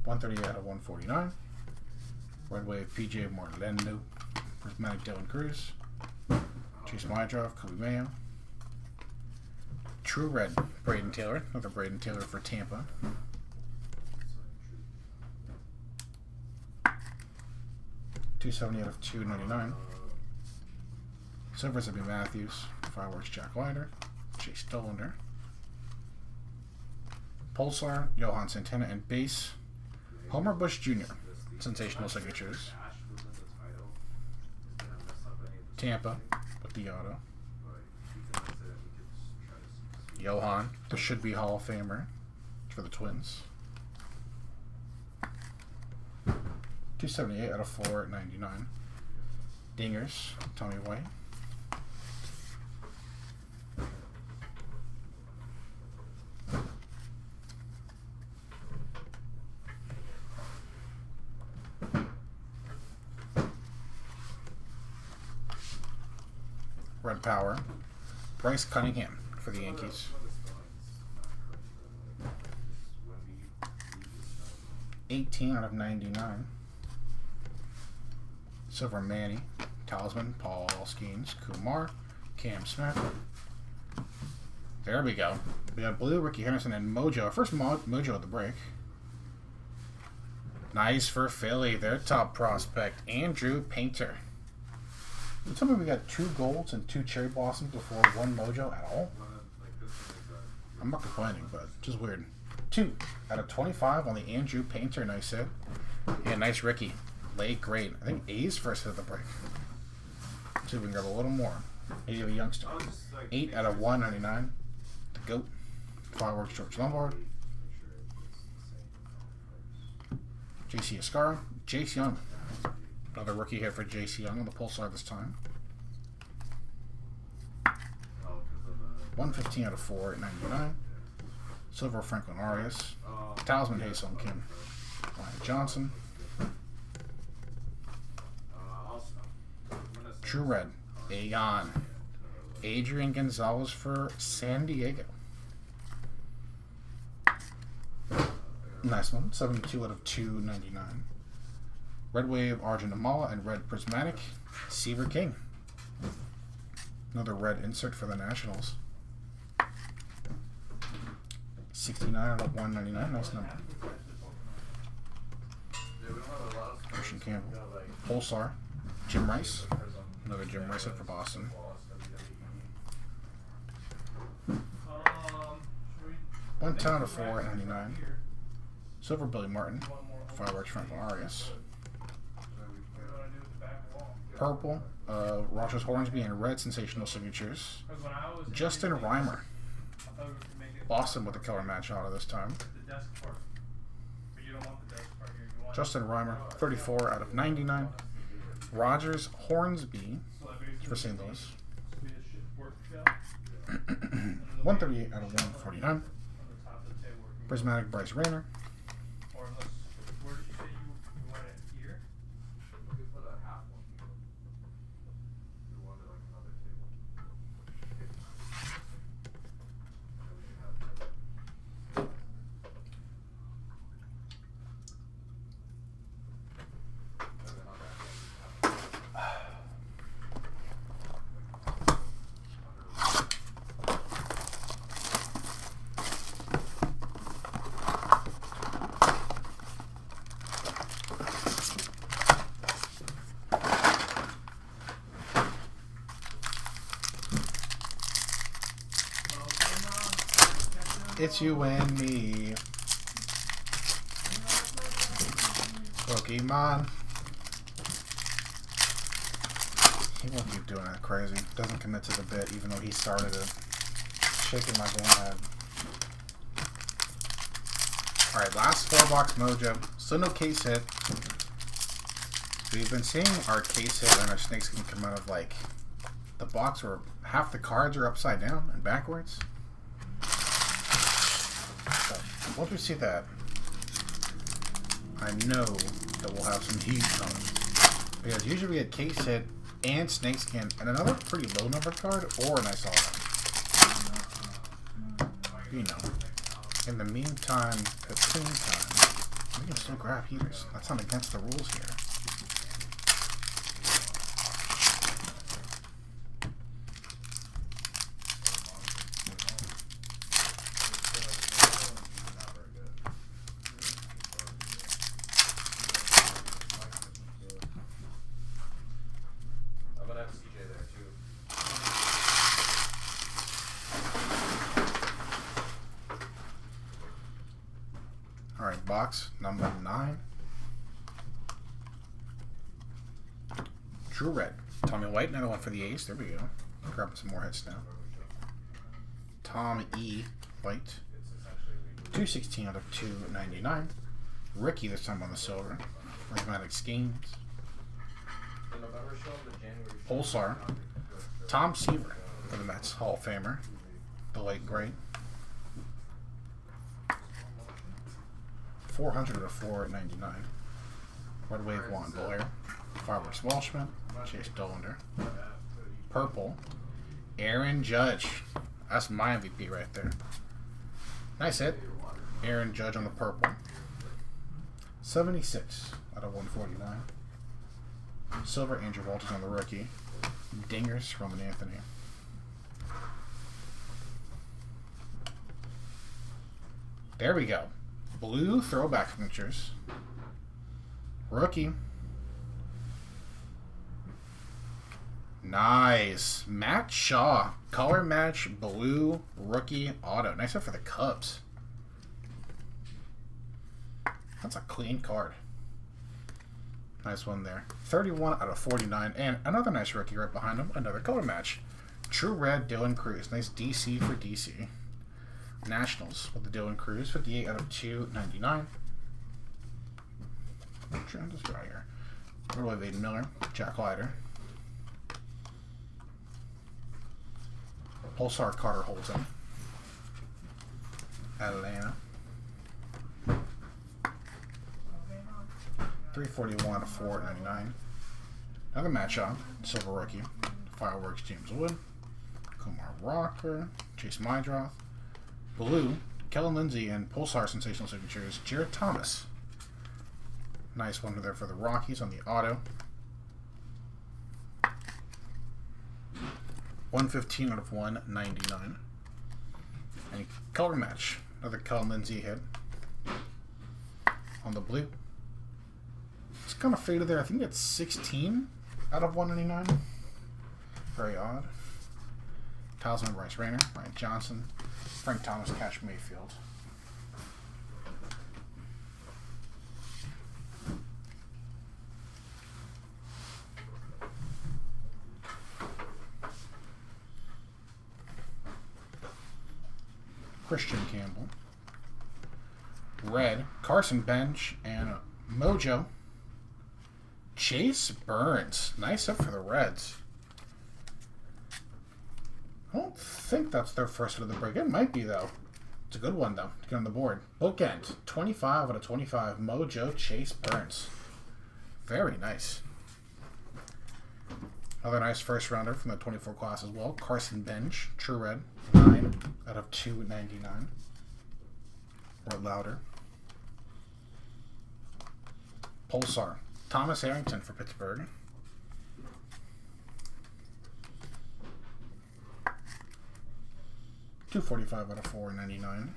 138 out of 149. Red Wave PJ Marlendo. Prismatic Dylan Cruz. Chase Mydrov, Kobe Mayo. True Red, Braden Taylor. Another Braden Taylor for Tampa. .270 out of 299. Silvers W. Matthews. Fireworks Jack Leiter. Chase Dollander. Pulsar, Johan Santana, and base, Homer Bush Jr. Sensational signatures. Tampa with the auto. Johan, the should-be Hall of Famer for the Twins. 278 out of 499. Dingers, Tommy White. Red Power, Bryce Cunningham for the Yankees. 18 out of 99. Silver Manny, Talisman, Paul Skeens, Kumar, Cam Smith. There we go. We got Blue, Ricky Henderson, and Mojo. First Mojo of the break. Nice for Philly, their top prospect, Andrew Painter. You tell me we got 2 golds and 2 cherry blossoms before 1 mojo at all? I'm not complaining, but just weird. 2 out of 25 on the Andrew Painter. Nice hit. Yeah, nice Ricky. Late grade. I think A's first hit of the break. See if we can grab a little more. A of a youngster. 8 out of 199. The GOAT. Fireworks George Lombard. JC Escara. Jace Young. Another rookie here for JC Young on the Pulsar this time. 115 out of 499. Silver Franklin Arias. Talisman Hazel Kim. Ryan Johnson. True Red. Aeon. Adrian Gonzalez for San Diego. Nice one. 72 out of 299. Red Wave, Arjun Amala, and Red Prismatic, Seaver King. Another red insert for the Nationals. 69 out of 199. Nice number. Christian Campbell. Pulsar. Jim Rice. Another Jim Rice for Boston. 110 out of 499. Silver Billy Martin. Fireworks Frank Arias. Purple. Rogers Hornsby and red sensational signatures. Justin Reimer. Boston with the color match auto this time. Justin Reimer, 34 out of 99. Rogers Hornsby for St. Louis. 138 out of 149. Prismatic Bryce Rayner. It's you and me. Pokemon. He won't keep doing that crazy. Doesn't commit to the bit, even though he started it. Shaking my damn head. Alright, last 4-box mojo. Still no case hit. We've been seeing our case hit and our snakeskin come out of like the box where half the cards are upside down and backwards. Once we see that, I know that we'll have some heat coming. Because usually we had case hit and snakeskin and another pretty low number card or a nice auto. You know. In the meantime, between time, we can still grab heaters. That's not against the rules here. Alright, box number 9. True Red. Tommy White, another one for the Ace. There we go. Grabbing some more hits now. Tom E. White. 216 out of 299. Ricky this time on the silver. Prismatic Schemes. Pulsar. Tom Seaver for the Mets. Hall of Famer. The late great. 400 out of 499. Red Wave Juan Blair. Fireworks Walshman. Chase Dollander. Purple. Aaron Judge. That's my MVP right there. Nice hit. Aaron Judge on the purple. 76 out of 149. Silver, Andrew Walters on the rookie. Dingers, Roman Anthony. There we go. Blue throwback signatures. Rookie. Nice. Matt Shaw. Color match blue rookie auto. Nice one for the Cubs. That's a clean card. Nice one there. 31 out of 49. And another nice rookie right behind him. Another color match. True Red Dylan Cruz. Nice DC for DC. Nationals with the Dylan Cruz. 58 out of 299. Trim this guy here. Red Wave Aiden Miller. Jack Leiter. Pulsar Carter Holton. Atlanta. 341 out of 499. Another matchup. Silver rookie. Fireworks James Wood. Kumar Rocker. Chase Mydroth. Blue. Kellen Lindsay and Pulsar sensational signatures. Jared Thomas. Nice one there for the Rockies on the auto. 115 out of 199. And color match. Another Cullen Lindsay hit. On the blue. It's kind of faded there. I think it's 16 out of 199. Very odd. Talisman Bryce Rayner, Ryan Johnson, Frank Thomas, Cash Mayfield. Christian Campbell. Red, Carson Bench, and Mojo. Chase Burns. Nice hit for the Reds. I don't think that's their first hit of the break. It might be, though. It's a good one, though, to get on the board. Bookend. 25 out of 25. Mojo Chase Burns. Very nice. Another nice first rounder from the 24 class as well. Carson Bench. True Red. 9 out of 299. Or louder. Pulsar. Thomas Harrington for Pittsburgh. $245 out of $4.99.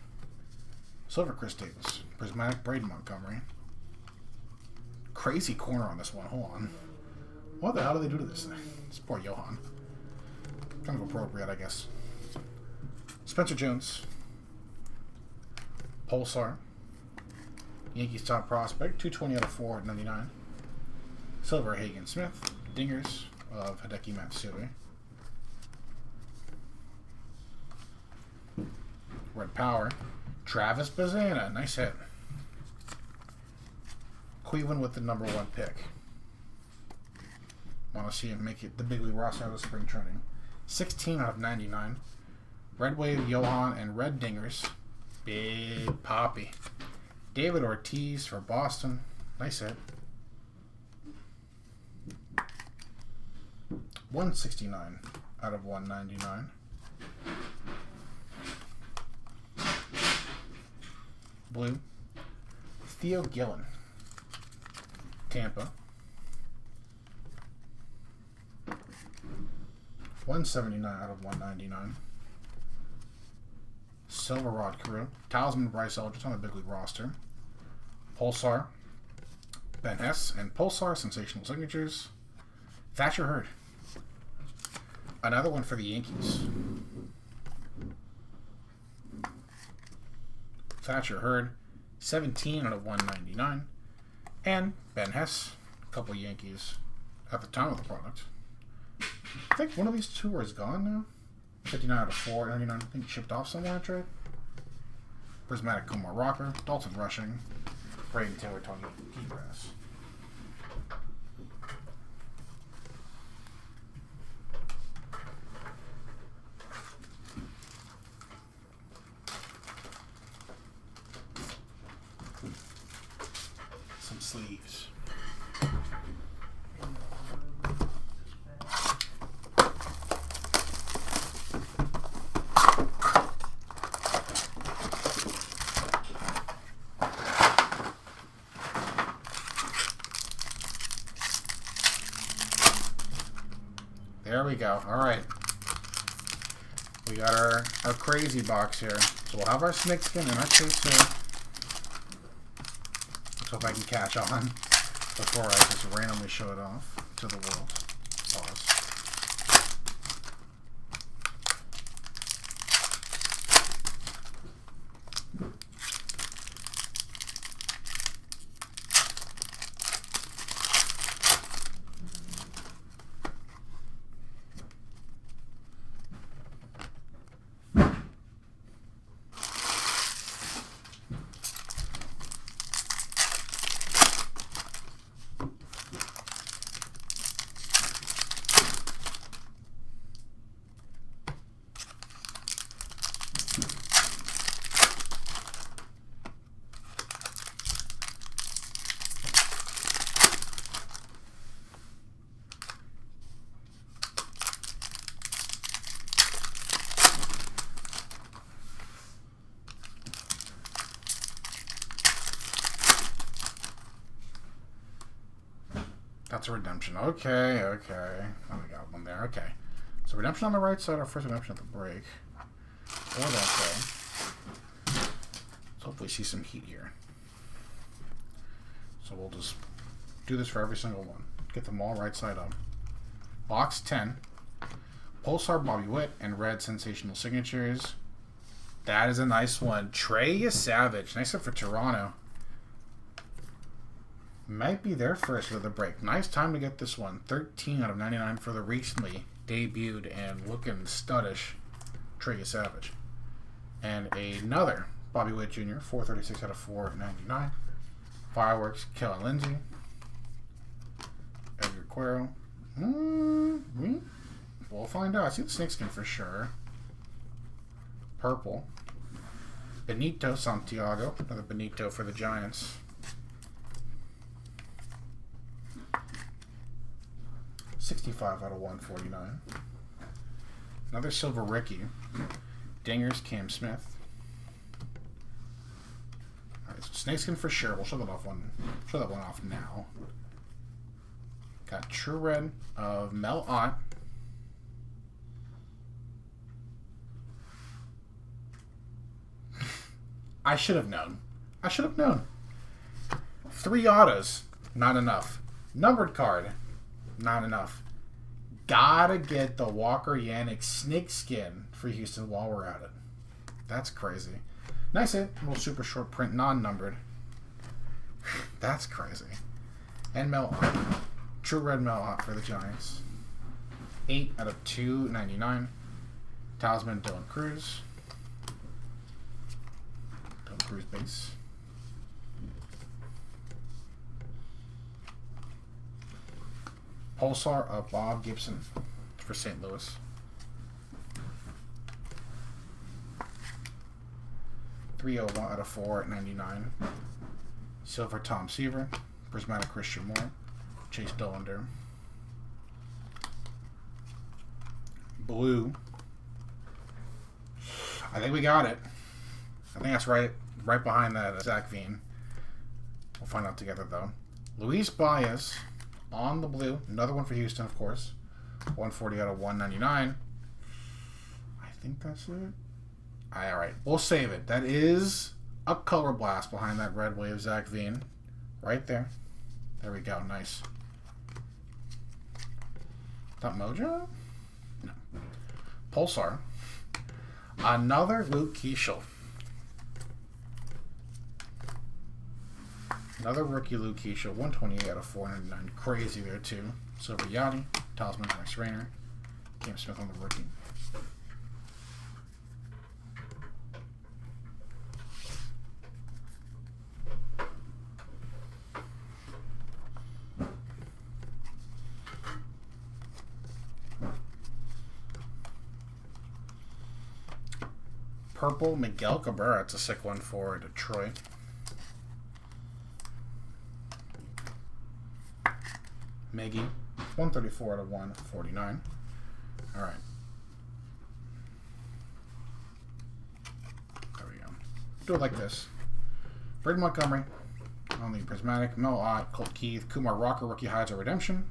Silver Chris Davis. Prismatic Braden Montgomery. Crazy corner on this one. Hold on. What the hell do they do to this thing? This poor Johan. Kind of appropriate, I guess. Spencer Jones. Pulsar. Yankees top prospect. 220 out of 4.99. Silver Hagen Smith. Dingers of Hideki Matsui. Red Power. Travis Bazana. Nice hit. Cleveland with the #1 pick. Want to see him make it the big league roster out of spring training. 16 out of 99. Red Wave, Johan, and Red Dingers. Big Poppy. David Ortiz for Boston. Nice hit. 169 out of 199. Blue. Theo Gillen. Tampa. 179 out of 199. Silver Rod Crew. Talisman Bryce Eldridge on the big league roster. Pulsar. Ben Hess and Pulsar Sensational Signatures. Thatcher Hurd. Another one for the Yankees. Thatcher Hurd. 17 out of 199. And Ben Hess. A couple Yankees at the time of the product. I think one of these two is gone now. 59 out of 4.99. I think shipped off somewhere in trade. Prismatic Kumar Rocker. Dalton Rushing. Braden Taylor, Tony Keygrass. Some sleeves. There we go. All right. We got our crazy box here. So we'll have our snake skin and our chase here. Let's hope I can catch on before I just randomly show it off to the world. Pause. That's a redemption. Okay. Oh, we got one there. Okay. So redemption on the right side, our first redemption at the break. Or that though. So hopefully see some heat here. So we'll just do this for every single one. Get them all right side up. Box 10. Pulsar Bobby Witt and red sensational signatures. That is a nice one. Trey Savage. Nice up for Toronto. Might be their first of the break. Nice time to get this one. 13 out of 99 for the recently debuted and looking studdish Trey Savage. And another Bobby Witt Jr. 436 out of 499. Fireworks, Kellen Lindsay. Edgar Cuero. We'll find out. I see the snakeskin for sure. Purple. Benito Santiago. Another Benito for the Giants. $65 out of 149. Another silver Ricky. Dingers, Cam Smith. Alright, so snakeskin for sure. We'll show that one off now. Got True Red of Mel Ott. I should have known. 3 autos, not enough. Numbered card, not enough. Gotta get the Walker Yannick snakeskin for Houston while we're at it. That's crazy. Nice hit. Little super short print, non-numbered. That's crazy. And Mel Ott. True Red Mel Ott for the Giants. 8 out of 299. Talisman Dylan Cruz. Dylan Cruz base. Pulsar of Bob Gibson for St. Louis. .301 out of 499. Silver Tom Seaver. Prismatic Christian Moore. Chase Dollander. Blue. I think we got it. I think that's right behind that Zach Veen. We'll find out together though. Luis Baez on the blue. Another one for Houston, of course. 140 out of 199. I think that's it. Alright, we'll save it. That is a color blast behind that red wave Zach Veen. Right there. There we go. Nice. Is that Mojo? No. Pulsar. Another Luke Keeschel. Another rookie Luke Keeschel. 128 out of 499. Crazy there too. Silver Yachty. Talisman Max Rainer. Cam Smith on the rookie. Purple Miguel Cabrera. It's a sick one for Detroit. Miggy. 134 out of 149. All right. There we go. Do it like this. Braden Montgomery on the Prismatic. Mel Ott, Colt Keith, Kumar Rocker, Rookie Hides of Redemption.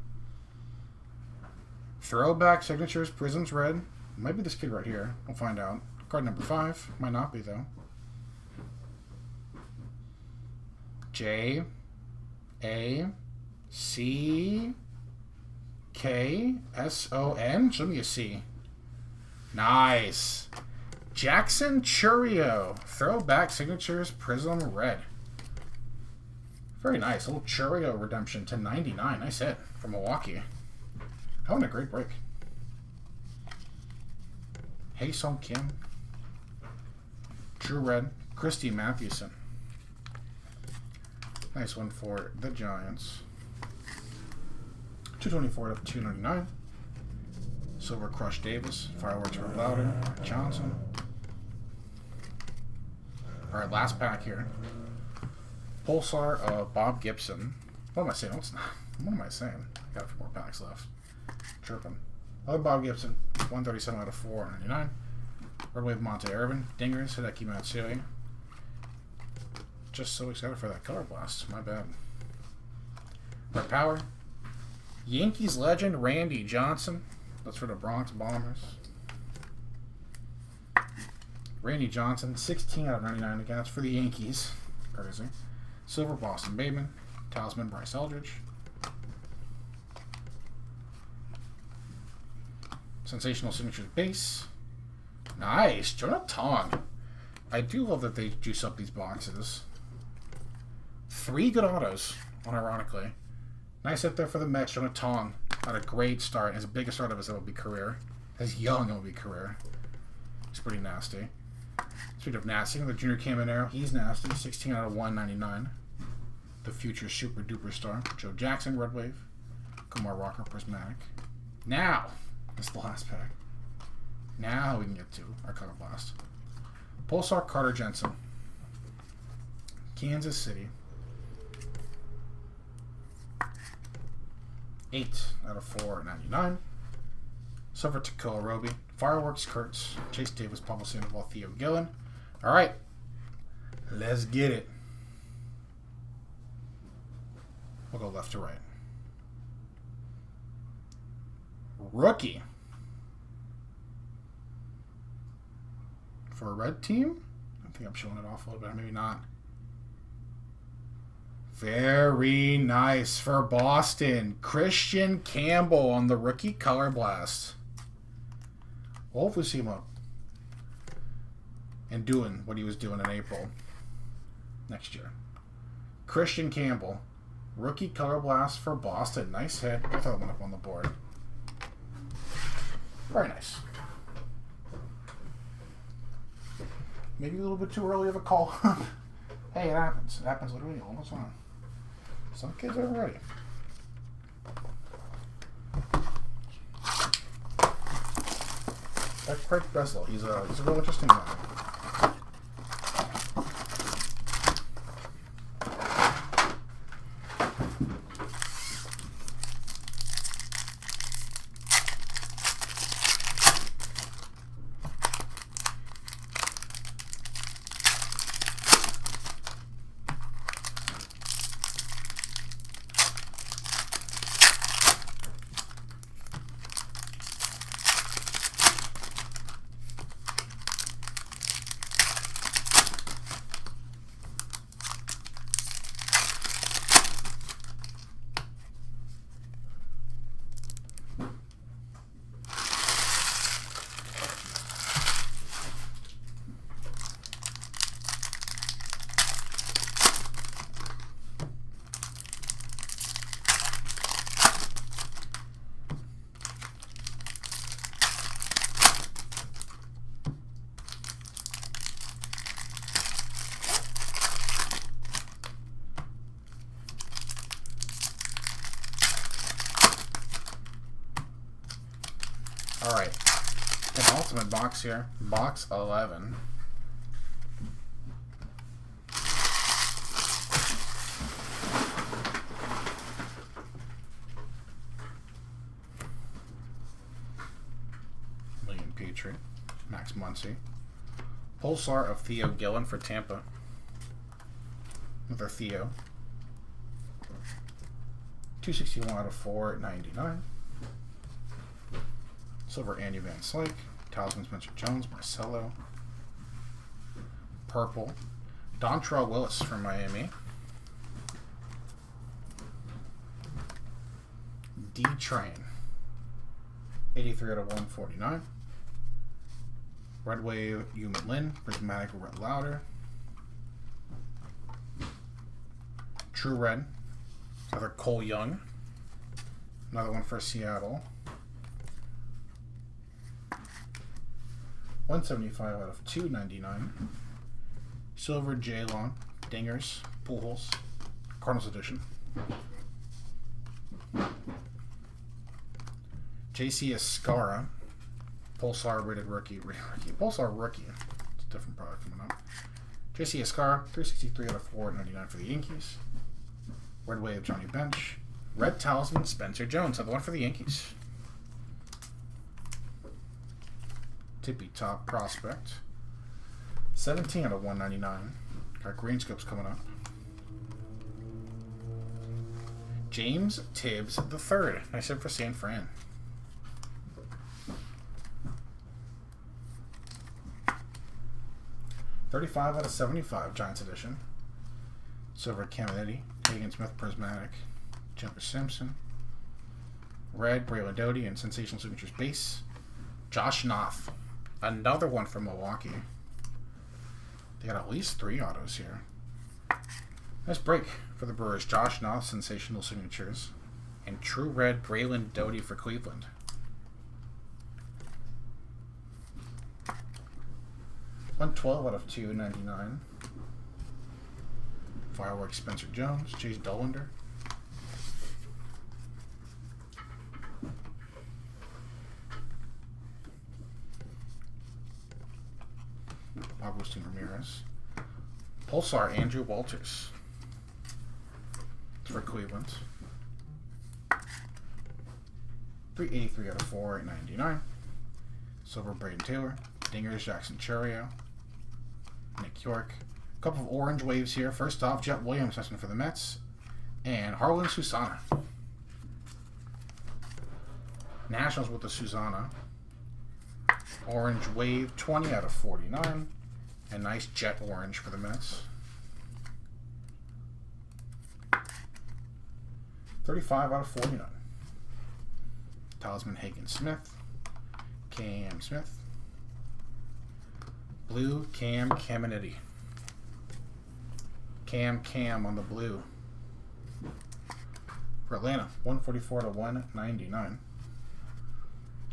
Throwback Signatures, Prisms Red. Might be this kid right here. We'll find out. Card number 5. Might not be, though. J A C K S O N. Show me a C. Nice. Jackson Churio. Throwback Signatures Prism Red. Very nice. A little Churio redemption to 99. Nice hit from Milwaukee. Having a great break. Hae Sung Kim. True Red. Christy Mathewson. Nice one for the Giants. 224 out of 299. Silver Crush Davis. Fireworks for Louder. Johnson. Alright, last pack here. Pulsar of Bob Gibson. What am I saying? What am I saying? I got a few more packs left. Tripping. Other Bob Gibson. 137 out of 499. Red Wave Monte Irvin. Dingers. Hideki Matsui. Just so excited for that color blast. My bad. Red Power. Yankees legend Randy Johnson. That's for the Bronx Bombers. Randy Johnson, 16 out of 99 again. That's for the Yankees. Crazy. Silver, Boston Bateman. Talisman, Bryce Eldridge. Sensational Signatures base. Nice. Jonah Tong. I do love that they juice up these boxes. 3 good autos, unironically. Nice hit there for the Mets. Jonah Tong had a great start. His biggest start of his MLB career. His young MLB career. It's pretty nasty. Speaking of nasty, the Junior Caminero, he's nasty. 16 out of 199. The future super duper star. Joe Jackson, Red Wave. Kumar Rocker, Prismatic. Now, this is the last pack. Now we can get to our color blast. Pulsar, Carter Jensen. Kansas City. 8 out of 499. Silver, Tekoa Roby. Fireworks, Kurtz. Chase Davis, Pablo Sandoval, Theo Gillen. All right. Let's get it. We'll go left to right. Rookie. For a red team? I think I'm showing it off a little bit. Maybe not. Very nice for Boston. Christian Campbell on the rookie color blast. We'll hopefully see him up and doing what he was doing in April next year. Christian Campbell, rookie color blast for Boston. Nice hit. I thought it went up on the board. Very nice. Maybe a little bit too early of a call. Hey, it happens. It happens literally all the time. Some kids are ready. That's Craig Breslow. He's a real interesting guy. All right, an ultimate box here, box 11. William Petrie, Max Muncy, Pulsar of Theo Gillen for Tampa. With our Theo, 261 out of 499. Silver, Andy Van Slyke. Talisman, Spencer Jones. Marcelo. Purple, Dontrell Willis from Miami. D-Train, 83 out of 149. Red Wave, Yuman Lin. Prismatic, Red Louder. True Red, another Cole Young. Another one for Seattle. 175 out of 299. Silver, J-Long. Dingers, Pujols. Cardinals edition. JC Escara. Pulsar rated rookie. Pulsar rookie. It's a different product coming up. JC Escara, 363 out of 499 for the Yankees. Red Wave, Johnny Bench. Red Talisman, Spencer Jones. Another one for the Yankees. Tippy Top Prospect. 17 out of 199. Got green scopes coming up. James Tibbs III. Nice hit for San Fran. 35 out of 75, Giants edition. Silver Caminiti, Hagen Smith Prismatic, Jumper Simpson. Red, Braylon Doty, and Sensational Signatures base. Josh Knopf. Another one from Milwaukee. They got at least 3 autos here. Nice break for the Brewers. Josh Knopf, Sensational Signatures. And True Red, Braylon Doty for Cleveland. $112 out of $2.99. Fireworks Spencer Jones, Chase Dollander. Agustin Ramirez. Pulsar Andrew Walters. It's for Cleveland. 383 out of 4.99. Silver Braden Taylor. Dingers Jackson Churio. Nick York. A couple of orange waves here. First off, Jet Williams testing for the Mets. And Harlan Susana. Nationals with the Susana. Orange wave, 20 out of 49. And nice jet orange for the Mets. 35 out of 49. Talisman Hagen Smith. Cam Smith. Blue Cam Caminiti. Cam on the blue. For Atlanta, 144 to 199.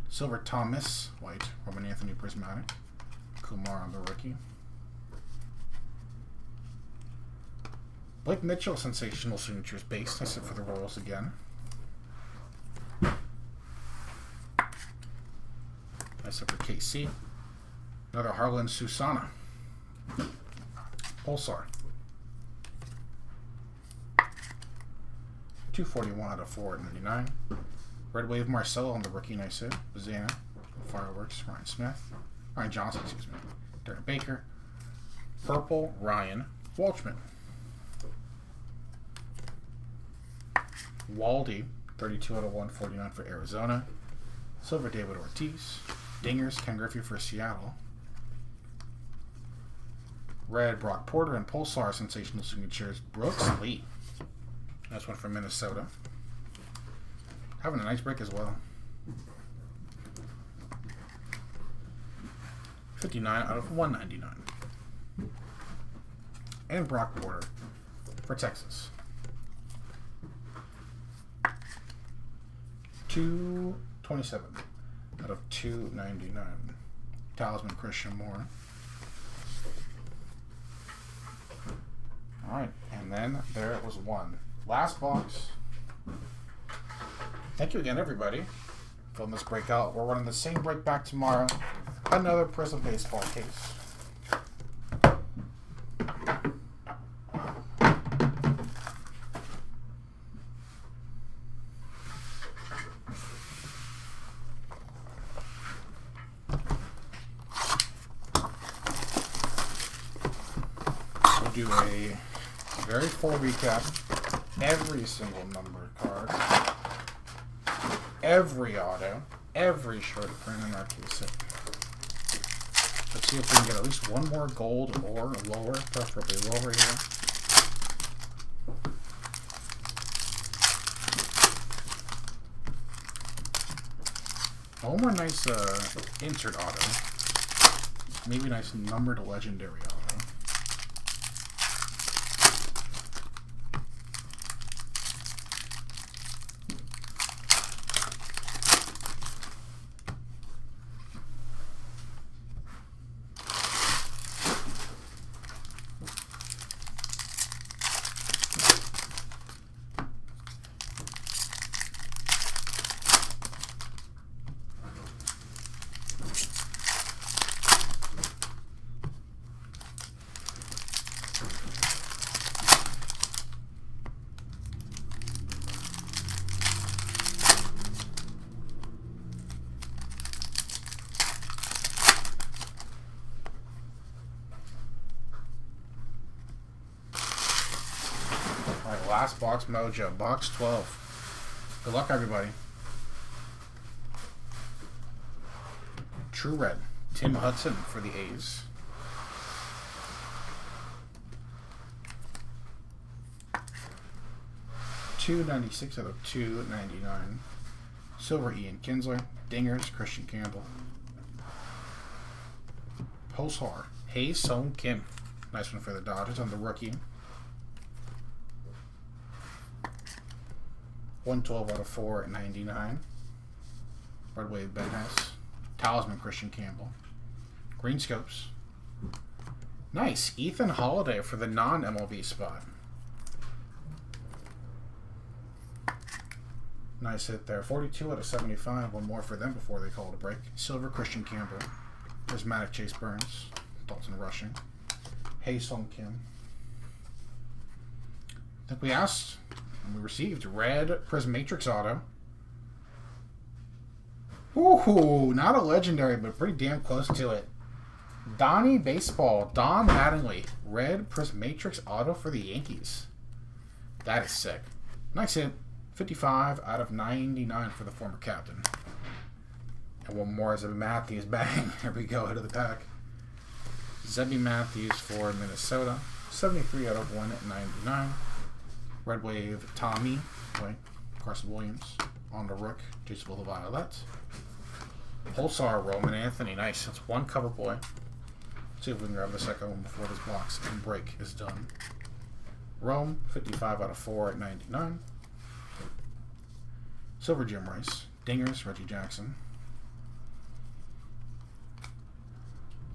Silver Thomas, white, Roman Anthony Prismatic. Kumar on the rookie. Blake Mitchell, Sensational Signatures base. Nice for the Royals again. Nice for KC. Another Harlan Susana. Pulsar. 241 out of 499. Red Wave Marcelo on the rookie, nice hit. Zana. Fireworks, Ryan Johnson, excuse me. Derek Baker. Purple, Ryan Walchman. Waldy, 32 out of 149 for Arizona. Silver David Ortiz. Dingers, Ken Griffey for Seattle. Red Brock Porter and Pulsar Sensational Signatures. Brooks Lee. That's one from Minnesota. Having a nice break as well. 59 out of 199. And Brock Porter for Texas. 227 out of 299. Talisman Christian Moore. Alright, and then there it was one. Last box. Thank you again, everybody, for this breakout. We're running the same break back tomorrow. Another Prizm baseball case. We'll do a very full recap. Every single numbered card. Every auto, every short print in our case set. Let's see if we can get at least one more gold or lower, preferably lower here. One more nice insert auto. Maybe nice numbered legendary auto. Last box mojo, box 12. Good luck, everybody. True Red, Tim Hudson for the A's. 296 out of 299. Silver Ian Kinsler. Dingers Christian Campbell. Pulsar Hae-Sung Kim. Nice one for the Dodgers on the rookie. 112 out of 499. Red Wave Ben Hess. Talisman Christian Campbell. Green Scopes. Nice. Ethan Holiday for the non-MLB spot. Nice hit there. 42 out of 75. One more for them before they call it a break. Silver Christian Campbell. Prismatic Chase Burns. Dalton Rushing. Hae-Sung Kim. I think we asked and we received red Prismatrix auto. Ooh, not a legendary, but pretty damn close to it. Donnie Baseball, Don Mattingly, red Prismatrix auto for the Yankees. That is sick. Nice hit. 55 out of 99 for the former captain. And one more is a Matthews bang. Here we go, hit of the pack. Zebby Matthews for Minnesota. 73 out of 199. Red Wave Tommy. Wait, Carson Williams on the rook. Jason the Violet. Pulsar Roman Anthony. Nice. That's one cover boy. Let's see if we can grab the second one before this box and break is done. Rome. 55 out of 499. Silver Jim Rice. Dingers Reggie Jackson.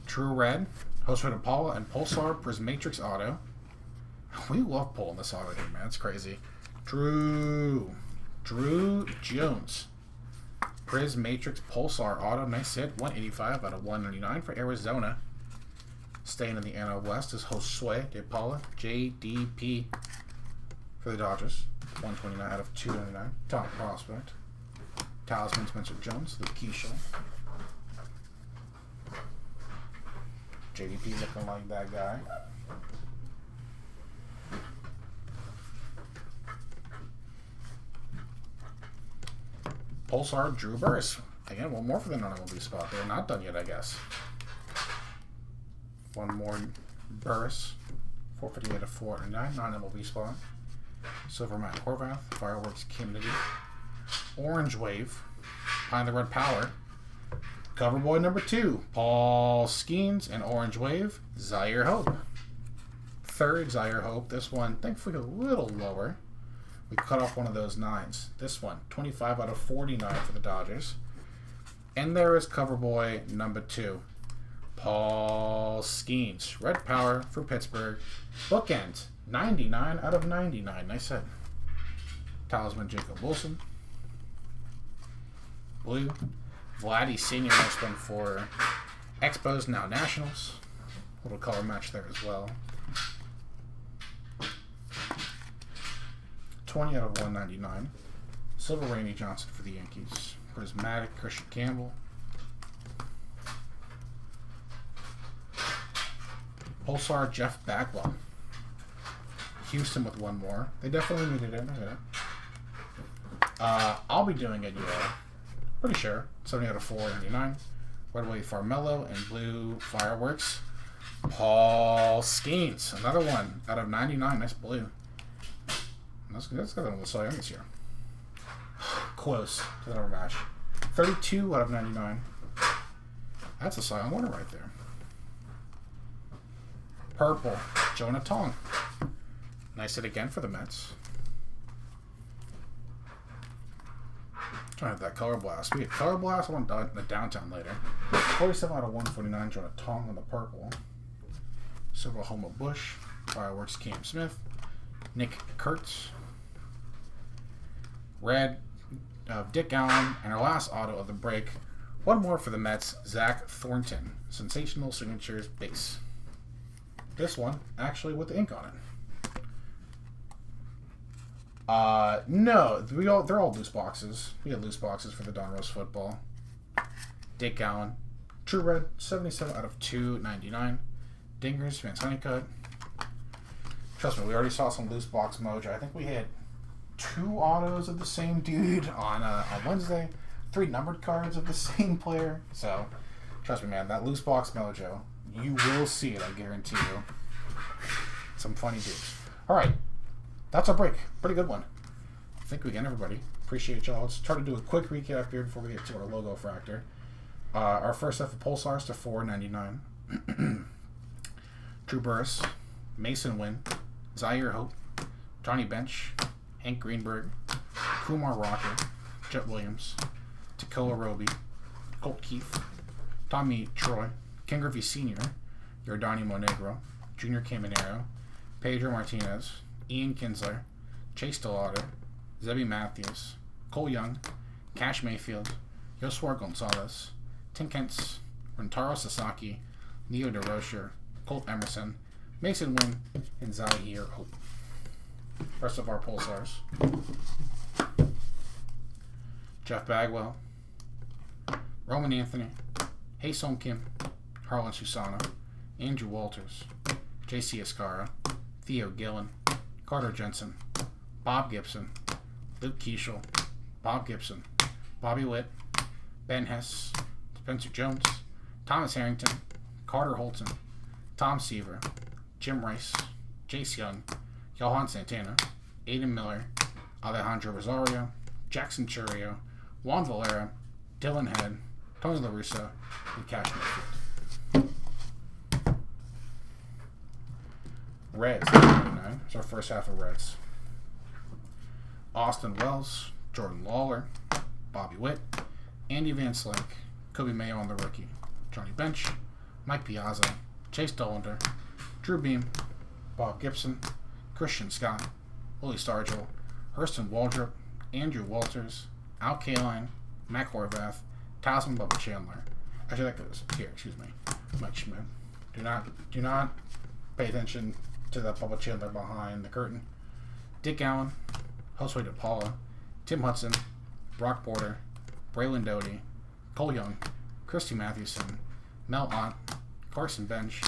True Red. Jose Paula and Pulsar Prismatrix auto. We love pulling this auto here, man. It's crazy. Drew Jones. Prismatrix Pulsar auto. Nice hit. 185 out of 199 for Arizona. Staying in the NL West is Josue De Paula. JDP for the Dodgers. 129 out of 299. Top prospect. Talisman Spencer Jones. Luke Keisha. JDP looking like that guy. Pulsar Drew Burris. Again, one more for the non-MLB spot. They're not done yet, I guess. One more Burris. 458 of 409. Non-MLB spot. Silver Matt Horvath. Fireworks Kennedy. Orange Wave. Behind the Red Power. Cover boy number 2, Paul Skeens, and Orange Wave, Zaire Hope. Third Zaire Hope. This one, thankfully, a little lower. We cut off one of those 9s. This one, 25 out of 49 for the Dodgers. And there is cover boy number 2, Paul Skeens. Red Power for Pittsburgh. Bookend, 99 out of 99. Nice hit. Talisman Jacob Wilson. Blue. Vladdy Sr. Nice one for Expos, now Nationals. Little color match there as well. 20 out of 199. Silver Randy Johnson for the Yankees. Prismatic Christian Campbell. Pulsar Jeff Bagwell. Houston with one more. They definitely needed it. I'll be doing it, yeah. Pretty sure. 70 out of 499. Red Wave Farmello and Blue Fireworks. Paul Skeens. Another one out of 99. Nice blue. That's got one with Cy Young this year. Close to the number match. 32 out of 99. That's a Cy Young winner right there. Purple. Jonah Tong. Nice hit again for the Mets. Trying to have that Color Blast. We had Color Blast. I want the downtown later. 47 out of 149. Jonah Tong on the purple. Silver Homer Bush. Fireworks Cam Smith. Nick Kurtz. Red Dick Allen. And our last auto of the break. One more for the Mets. Zach Thornton. Sensational Signatures base. This one actually with the ink on it. No, they're all loose boxes. We had loose boxes for the Don Rose football. Dick Allen. True Red. 77 out of 299. Dingers. Vance Honeycutt. Trust me, we already saw some loose box mojo. I think we had 2 autos of the same dude on Wednesday. 3 numbered cards of the same player. So, trust me, man, that loose box mojo, you will see it, I guarantee you. Some funny dudes. All right, that's our break. Pretty good one. think again, everybody. Appreciate y'all. Let's try to do a quick recap here before we get to our logo fractor. Our first set of Pulsars to $4.99. Drew Burress, Mason Wynn, Zaire Hope, Johnny Bench, Hank Greenberg, Kumar Rocker, Jet Williams, Tekoa Roby, Colt Keefe, Tommy Troy, Ken Griffey Sr., Yordani Monegro, Junior Caminero, Pedro Martinez, Ian Kinsler, Chase Delauder, Zebby Matthews, Cole Young, Cash Mayfield, Yoswar Gonzalez, Tim Kentz, Rentaro Sasaki, Neo DeRocher, Colt Emerson, Mason Wynn, and Zaire Hope. Rest of our Pulsars. Jeff Bagwell, Roman Anthony, Hae-Sung Kim, Harlan Susana, Andrew Walters, J.C. Escara, Theo Gillen, Carter Jensen, Bob Gibson, Luke Keeschel, Bob Gibson, Bobby Witt, Ben Hess, Spencer Jones, Thomas Harrington, Carter Holton, Tom Seaver, Jim Rice, Jace Young, Johan Santana, Aiden Miller, Alejandro Rosario, Jackson Churio, Juan Valera, Dylan Head, Tony La Russa, and Cash Mayfield. Reds, 99. It's our first half of Reds. Austin Wells, Jordan Lawler, Bobby Witt, Andy Van Slyke, Kobe Mayo on the rookie, Johnny Bench, Mike Piazza, Chase Dollander, Drew Beam, Bob Gibson, Christian Scott, Willie Stargell, Hurston Waldrop, Andrew Walters, Al Kaline, Matt Horvath, Tasman Bubba Chandler. Actually, that goes here. Excuse me, Mike Schmidt. Do not pay attention to that Bubba Chandler behind the curtain. Dick Allen, Josue DePaula, Tim Hudson, Brock Porter, Braylon Doty, Cole Young, Christy Mathewson, Mel Ott, Carson Bench,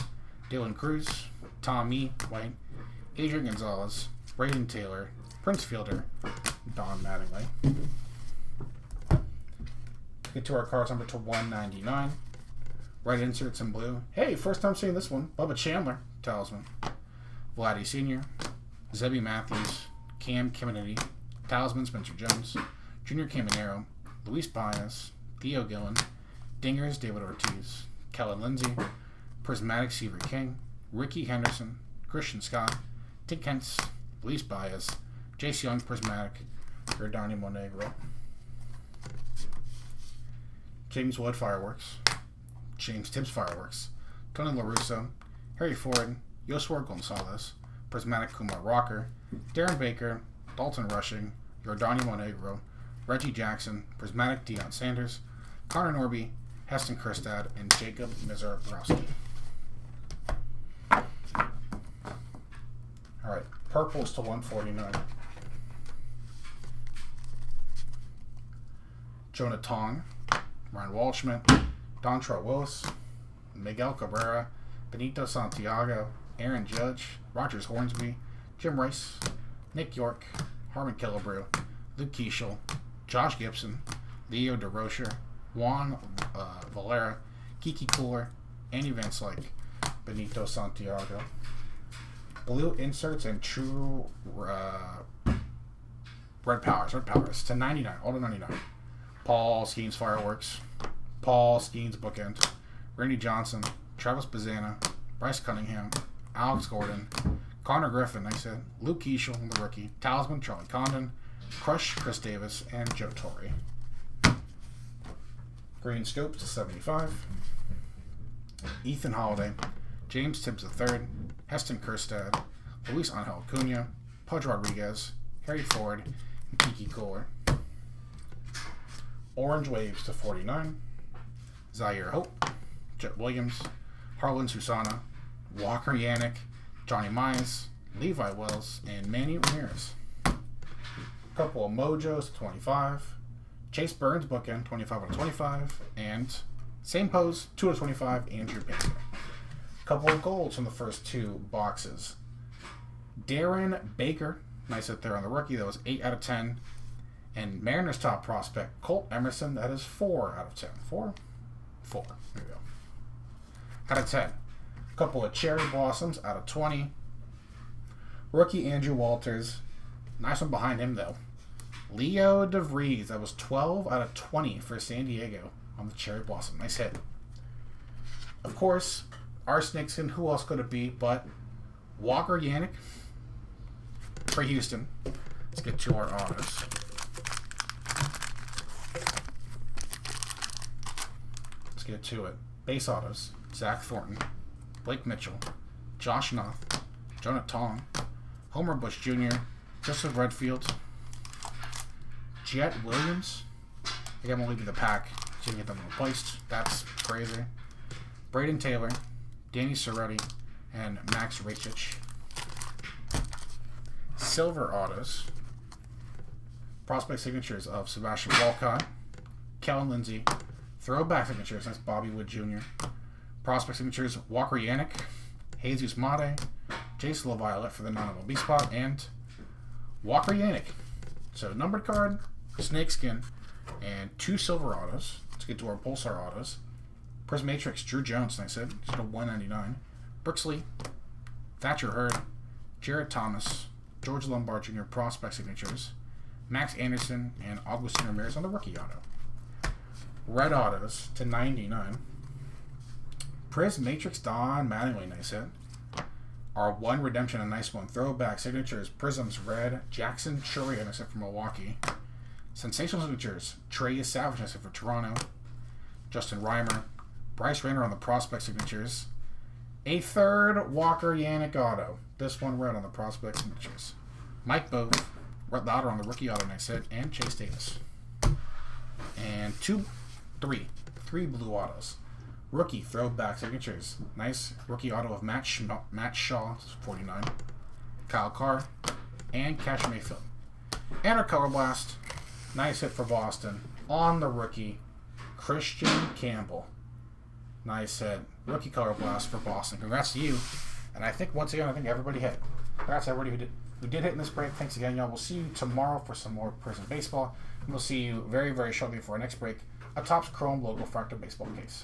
Dylan Cruz, Tom E. White, Adrian Gonzalez, Braden Taylor, Prince Fielder, Don Mattingly. Get to our cards number to 199. Red inserts in blue. Hey, first time seeing this one. Bubba Chandler, Talisman. Vladdy Sr., Zebby Matthews, Cam Kennedy, Talisman Spencer Jones, Junior Caminero, Luis Baez, Theo Gillen, Dingers David Ortiz, Kellen Lindsay, Prismatic Seaver King, Ricky Henderson, Christian Scott, Tim Kentz, Luis Baez, Jace Young Prismatic, Yordani Monegro. James Wood Fireworks, James Tibbs Fireworks, Tony La Russa, Harry Ford, Yoswar Gonzalez, Prismatic Kumar Rocker, Darren Baker, Dalton Rushing, Yordani Monegro, Reggie Jackson, Prismatic Deion Sanders, Connor Norby, Heston Kerstad, and Jacob Mizarbrowski. Alright, purples to 149. Jonah Tong, Ryan Walshman, Dontre Willis, Miguel Cabrera, Benito Santiago, Aaron Judge, Rogers Hornsby, Jim Rice, Nick York, Harmon Killebrew, Luke Keeschel, Josh Gibson, Leo DeRocher, Juan Valera, Kiki Cooler, Andy Van Slyke, Benito Santiago. Blue inserts and true red powers to 99, all to 99. Paul Skeens Fireworks, Paul Skeens Bookend, Randy Johnson, Travis Bazana, Bryce Cunningham, Alex Gordon, Connor Griffin, I said, Luke Keeschel, the rookie, Talisman Charlie Condon, Crush Chris Davis, and Joe Torre. Green Scopes to 75. Ethan Holiday, James Tibbs III, Heston Kerstad, Luis Angel Acuna, Pudge Rodriguez, Harry Ford, and Kiki Cooler. Orange Waves to 49. Zaire Hope, Jet Williams, Harlan Susana, Walker Yannick, Johnny Mize, Levi Wells, and Manny Ramirez. Couple of Mojos to 25. Chase Burns bookend, 25 out of 25. And same pose, 2 out of 25, Andrew Payne. Couple of golds from the first two boxes. Darren Baker, nice out there on the rookie, that was 8 out of 10. And Mariners top prospect, Colt Emerson, that is 4 out of 10. 4? 4. There we go. Out of 10. Couple of Cherry Blossoms out of 20. Rookie Andrew Walters. Nice one behind him, though. Leo DeVries. That was 12 out of 20 for San Diego on the Cherry Blossom. Nice hit. Of course, our Snakeskin, who else could it be but Walker Yannick for Houston. Let's get to our autos. Let's get to it. Base autos. Zach Thornton, Blake Mitchell, Josh Noth, Jonah Tong, Homer Bush Jr., Joseph Redfield, Jet Williams. I think I'm going to leave you the pack so you can get them replaced. That's crazy. Braden Taylor, Danny Soretti, and Max Rachich. Silver autos. Prospect signatures of Sebastian Walcott, Kellen Lindsay. Throwback signatures, that's Bobby Wood Jr. Prospect signatures, Walker Yannick, Jesus Mate, Jason LaViolette for the non-MLB spot, and Walker Yannick. So numbered card, Snakeskin, and 2 silver autos. Let's get to our Pulsar autos. Prismatrix, Drew Jones, I said, it's to 199. Brixley, Thatcher Hurd, Jarrett Thomas, George Lombard Jr. prospect signatures, Max Anderson, and Augustin Ramirez on the rookie auto. Red autos to 99. Prismatrix, Don Mattingly, nice hit. Our one redemption, a nice one. Throwback signatures, Prisms Red, Jackson Churi, nice hit for Milwaukee. Sensational signatures, Trey Savage, nice hit for Toronto. Justin Reimer, Bryce Rayner on the prospect signatures. A third Walker Yannick auto. This one red on the prospect signatures. Mike Bove, Red Lauder on the rookie auto, nice hit, and Chase Davis. And three blue autos. Rookie throwback signatures. Nice rookie auto of Matt Shaw, 49. Kyle Carr, and Cash Mayfield. And our Color Blast. Nice hit for Boston. On the rookie, Christian Campbell. Nice hit. Rookie Color Blast for Boston. Congrats to you. And I think, once again, everybody hit. Congrats to everybody who did hit in this break. Thanks again, y'all. We'll see you tomorrow for some more Prizm Baseball. And we'll see you very, very shortly for our next break. A Topps Chrome Logo Fractal Baseball case.